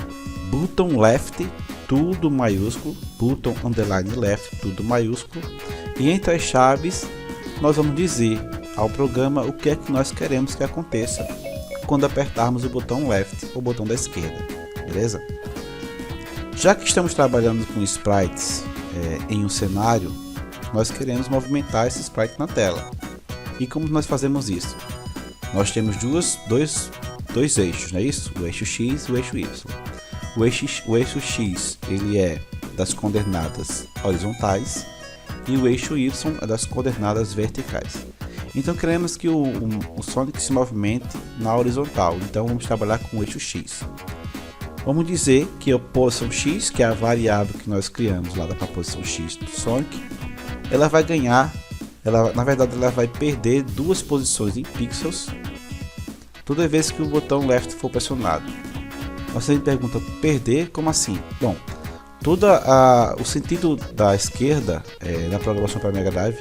button left tudo maiúsculo, button underline left tudo maiúsculo, e entre as chaves nós vamos dizer ao programa o que é que nós queremos que aconteça quando apertarmos o botão left, o botão da esquerda, beleza? Já que estamos trabalhando com sprites em um cenário, nós queremos movimentar esse sprite na tela. E como nós fazemos isso? Nós temos dois eixos, não é isso? O eixo X e o eixo Y. O eixo X ele é das coordenadas horizontais e o eixo Y é das coordenadas verticais. Então queremos que o Sonic se movimente na horizontal, então vamos trabalhar com o eixo X. Vamos dizer que a posição X, que é a variável que nós criamos lá da posição X do Sonic, ela vai ganhar, na verdade ela vai perder 2 posições em pixels toda vez que o botão left for pressionado. Você me pergunta, perder? Como assim? Bom, o sentido da esquerda na programação para Mega Drive,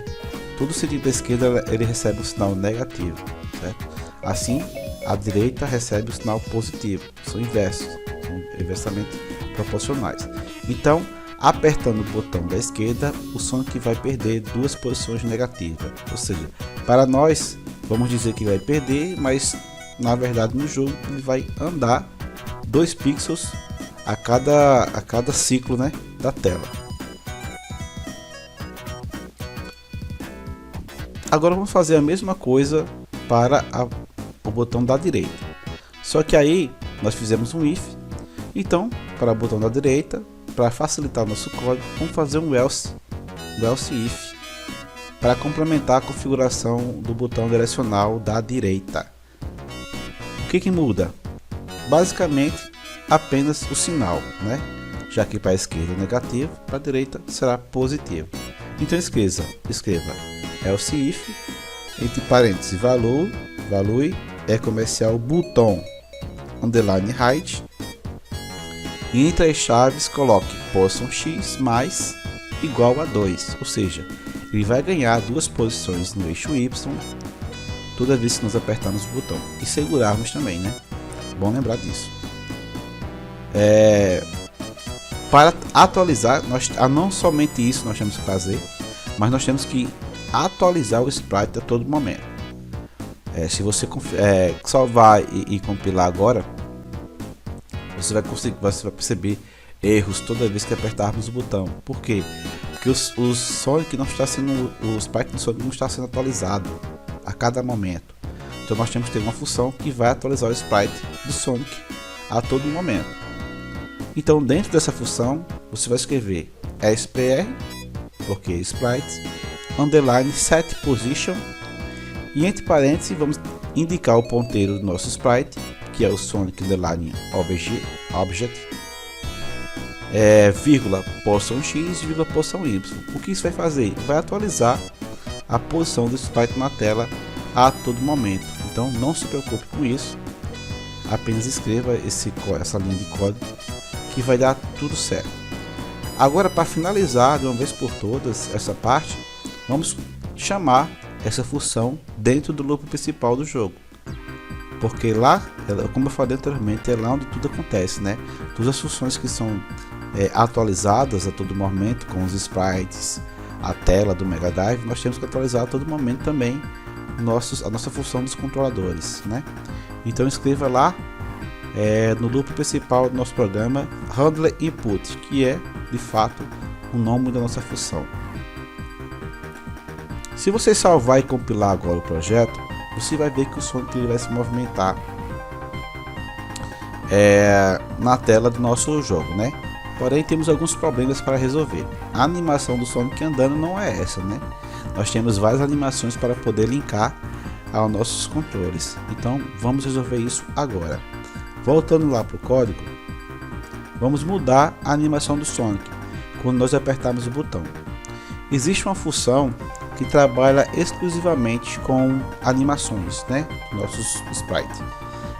todo o sentido da esquerda ele recebe um sinal negativo, certo? Assim, a direita recebe o sinal positivo, são inversos, são inversamente proporcionais. Então, apertando o botão da esquerda, o Sonic vai perder 2 posições negativas, ou seja, para nós vamos dizer que vai perder, mas na verdade no jogo ele vai andar 2 pixels a cada ciclo, né, da tela. Agora vamos fazer a mesma coisa para o botão da direita, só que aí nós fizemos um if. Então, para o botão da direita, para facilitar o nosso código, vamos fazer um else if para complementar a configuração do botão direcional da direita. O que muda? Basicamente apenas o sinal, né? Já que para a esquerda é negativo, para a direita será positivo. Então escreva else if entre parênteses value comercial button underline height, e entre as chaves coloque posição X mais igual a 2, ou seja, ele vai ganhar 2 posições no eixo Y toda vez que nós apertarmos o botão e segurarmos também, né? Bom lembrar disso. Para atualizar, não somente isso nós temos que fazer, mas nós temos que atualizar o sprite a todo momento. Se você salvar e compilar agora, você vai perceber erros toda vez que apertarmos o botão. Por quê? Porque o Sonic não está sendo, o sprite do Sonic não está sendo atualizado a cada momento. Então nós temos que ter uma função que vai atualizar o sprite do Sonic a todo momento. Então dentro dessa função você vai escrever SPR, porque sprite, underline set position, e entre parênteses vamos indicar o ponteiro do nosso sprite, que é o Sonic underline object, vírgula posição x, vírgula posição y. O que isso vai fazer? Vai atualizar a posição do sprite na tela a todo momento. Então não se preocupe com isso, apenas escreva essa linha de código que vai dar tudo certo. Agora, para finalizar de uma vez por todas essa parte, vamos chamar essa função dentro do loop principal do jogo, porque lá, como eu falei anteriormente, é lá onde tudo acontece, né? Todas as funções que são atualizadas a todo momento com os sprites, a tela do Mega Drive, nós temos que atualizar a todo momento também a nossa função dos controladores, né? Então escreva lá no loop principal do nosso programa handler input, que é de fato o nome da nossa função. Se você salvar e compilar agora o projeto, você vai ver que o Sonic vai se movimentar na tela do nosso jogo, né? Porém temos alguns problemas para resolver. A animação do Sonic andando não é essa, né? Nós temos várias animações para poder linkar aos nossos controles. Então vamos resolver isso agora. Voltando lá para o código, vamos mudar a animação do Sonic quando nós apertarmos o botão. Existe uma função que trabalha exclusivamente com animações, né? Nossos sprites.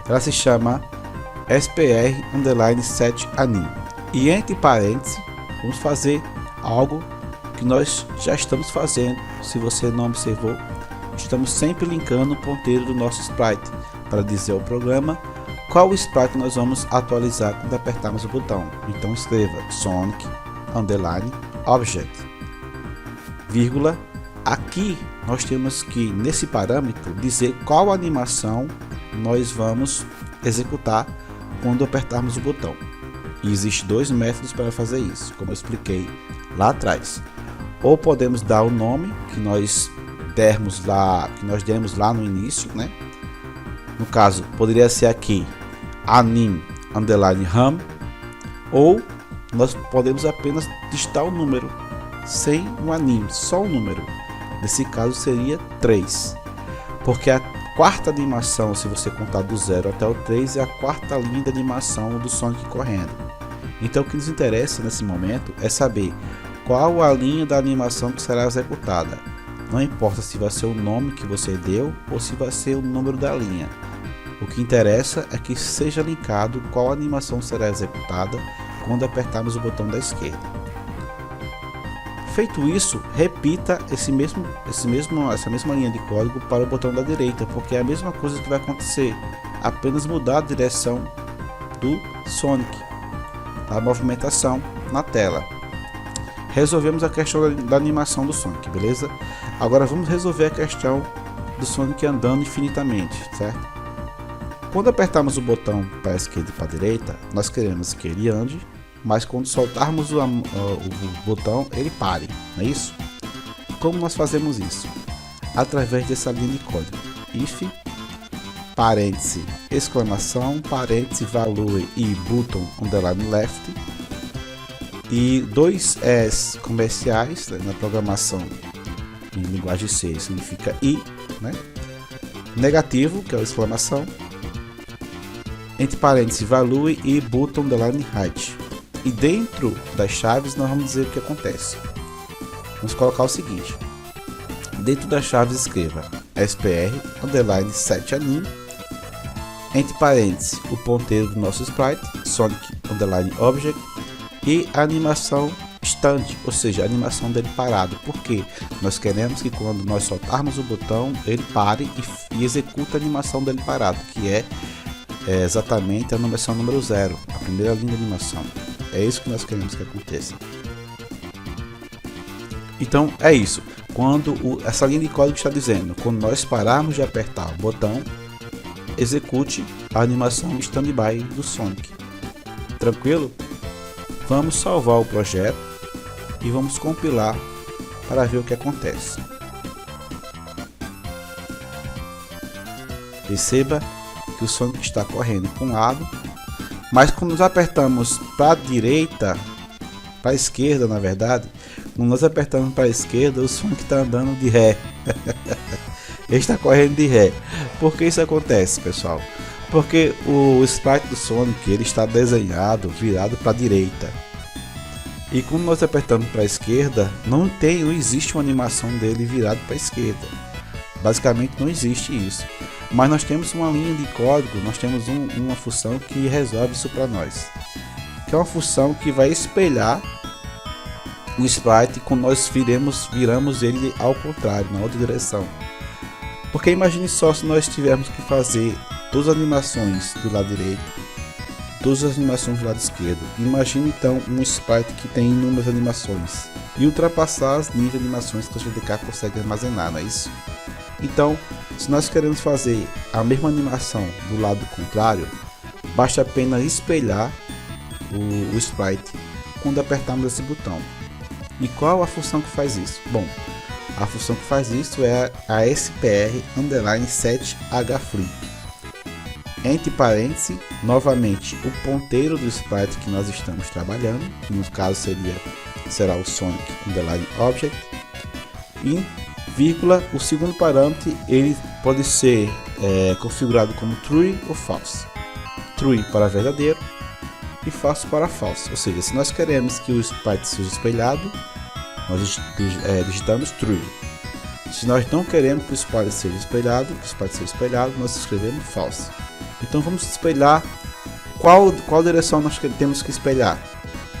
Ela se chama SPR underline set anim. E entre parênteses, vamos fazer algo que nós já estamos fazendo. Se você não observou, estamos sempre linkando o ponteiro do nosso sprite para dizer ao programa qual sprite nós vamos atualizar quando apertarmos o botão. Então escreva Sonic underline object, vírgula. Aqui nós temos que, nesse parâmetro, dizer qual animação nós vamos executar quando apertarmos o botão. E existem dois métodos para fazer isso, como eu expliquei lá atrás. Ou podemos dar o nome que nós demos lá no início, né? No caso, poderia ser aqui anim underline ram, ou nós podemos apenas digitar o número sem o anim, só o número. Nesse caso seria 3, porque a quarta animação, se você contar do 0 até o 3, é a quarta linha de animação do Sonic correndo. Então o que nos interessa nesse momento é saber qual a linha da animação que será executada. Não importa se vai ser o nome que você deu ou se vai ser o número da linha. O que interessa é que seja linkado qual animação será executada quando apertarmos o botão da esquerda. Feito isso, repita essa mesma linha de código para o botão da direita, porque é a mesma coisa que vai acontecer, apenas mudar a direção do Sonic, a movimentação na tela. Resolvemos a questão da animação do Sonic, beleza? Agora vamos resolver a questão do Sonic andando infinitamente, certo? Quando apertarmos o botão para a esquerda e para a direita, nós queremos que ele ande, mas quando soltarmos o botão, ele pare, não é isso? Como nós fazemos isso? Através dessa linha de código if, parêntese, exclamação, parêntese, value e button underline left, e dois S comerciais, né, na programação em linguagem C significa I, né? Negativo, que é a exclamação, entre parênteses, value e button underline right. E dentro das chaves nós vamos dizer o que acontece. Vamos colocar o seguinte: dentro das chaves escreva SPR underline set anim, entre parênteses o ponteiro do nosso sprite Sonic underline object e a animação stand, ou seja, a animação dele parado, porque nós queremos que quando nós soltarmos o botão ele pare e execute a animação dele parado, que é exatamente a animação número 0, a primeira linha de animação. É isso que nós queremos que aconteça. Então é isso. Quando essa linha de código está dizendo, quando nós pararmos de apertar o botão, execute a animação standby do Sonic. Tranquilo? Vamos salvar o projeto e vamos compilar para ver o que acontece. Perceba que o Sonic está correndo para um lado, mas quando nós apertamos para a direita, para a esquerda na verdade, quando nós apertamos para a esquerda, o Sonic está andando de ré. Ele está correndo de ré. Por que isso acontece, pessoal? Porque o sprite do Sonic ele está desenhado virado para a direita. E quando nós apertamos para a esquerda, não existe uma animação dele virado para a esquerda. Basicamente não existe isso. Mas nós temos uma linha de código, nós temos uma função que resolve isso para nós. Que é uma função que vai espelhar o sprite quando nós viramos ele ao contrário, na outra direção. Porque imagine só se nós tivermos que fazer todas as animações do lado direito, todas as animações do lado esquerdo. Imagine então um sprite que tem inúmeras animações e ultrapassar as níveis de animações que o GDK consegue armazenar, não é isso? Então, se nós queremos fazer a mesma animação do lado contrário, basta apenas espelhar o sprite quando apertarmos esse botão. E qual a função que faz isso? Bom, a função que faz isso é a SPR_7HFlip. Entre parênteses, novamente o ponteiro do sprite que nós estamos trabalhando, que no caso será o Sonic_Object, e vírgula, o segundo parâmetro ele pode ser configurado como true ou false. True para verdadeiro e false para false. Ou seja, se nós queremos que o sprite seja espelhado, nós digitamos true. Se nós não queremos que o sprite seja espelhado, nós escrevemos false. Então vamos espelhar qual direção nós temos que espelhar.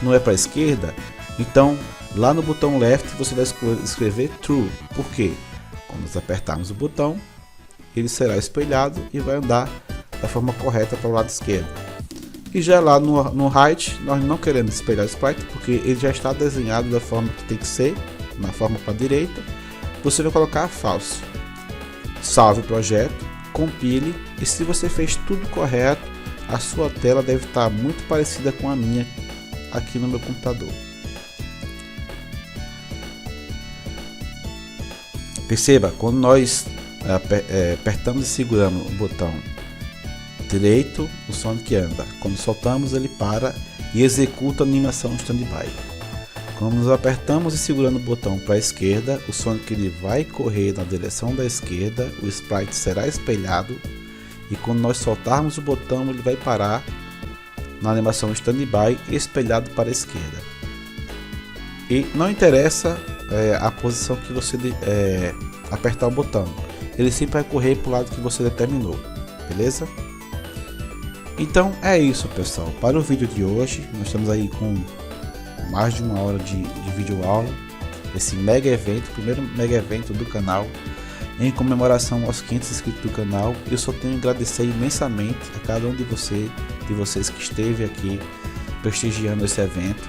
Não é para a esquerda? Então lá no botão left você vai escrever true. Por quê? Quando nós apertarmos o botão, ele será espelhado e vai andar da forma correta para o lado esquerdo. E já lá no right, nós não queremos espelhar o sprite porque ele já está desenhado da forma que tem que ser, na forma para a direita. Você vai colocar false. Salve o projeto, compile, e se você fez tudo correto, a sua tela deve estar muito parecida com a minha aqui no meu computador. Perceba, quando nós apertamos e seguramos o botão direito, o Sonic anda. Quando soltamos, ele para e executa a animação standby. Quando nós apertamos e segurando o botão para a esquerda, o Sonic ele vai correr na direção da esquerda, o sprite será espelhado, e quando nós soltarmos o botão, ele vai parar na animação standby espelhado para a esquerda. E não interessa a posição que você apertar o botão, ele sempre vai correr para o lado que você determinou, beleza? Então é isso, pessoal. Para o vídeo de hoje, nós estamos aí com mais de 1 hora de vídeo aula, esse mega evento, primeiro mega evento do canal, em comemoração aos 500 inscritos do canal. Eu só tenho a agradecer imensamente a cada um de vocês que esteve aqui prestigiando esse evento.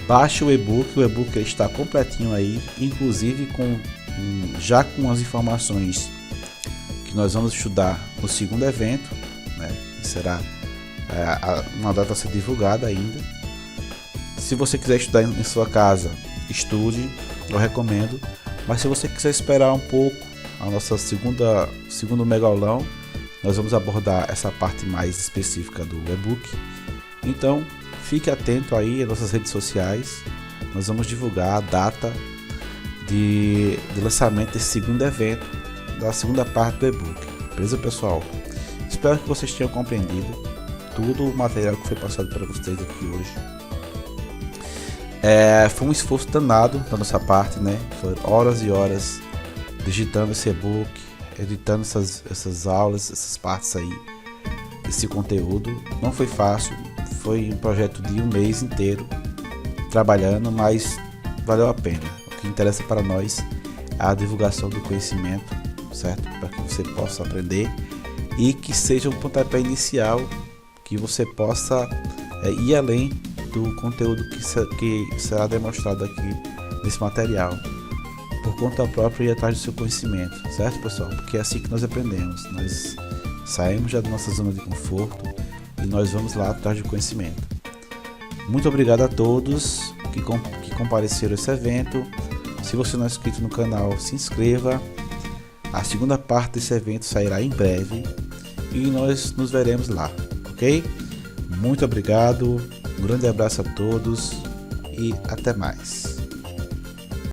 Baixe o e-book ele está completinho aí, inclusive já com as informações que nós vamos estudar no segundo evento, né, que será uma data a ser divulgada ainda. Se você quiser estudar em sua casa, estude, eu recomendo. Mas se você quiser esperar um pouco a nossa segundo mega aulão, nós vamos abordar essa parte mais específica do e-book. Então fique atento aí às nossas redes sociais. Nós vamos divulgar a data de lançamento desse segundo evento, da segunda parte do e-book. Beleza, pessoal? Espero que vocês tenham compreendido todo o material que foi passado para vocês aqui hoje. Foi um esforço danado da nossa parte, né? Foram horas e horas digitando esse e-book, editando essas aulas, essas partes aí, esse conteúdo. Não foi fácil, foi um projeto de 1 mês inteiro trabalhando, mas valeu a pena. O que interessa para nós é a divulgação do conhecimento, certo? Para que você possa aprender e que seja um pontapé inicial, que você possa ir além do conteúdo que será demonstrado aqui nesse material, por conta própria e atrás do seu conhecimento, certo, pessoal? Porque é assim que nós aprendemos, nós saímos já da nossa zona de conforto e nós vamos lá atrás do conhecimento. Muito obrigado a todos que compareceram a esse evento. Se você não é inscrito no canal, se inscreva, A segunda parte desse evento sairá em breve e nós nos veremos lá, ok? Muito obrigado, um grande abraço a todos e até mais.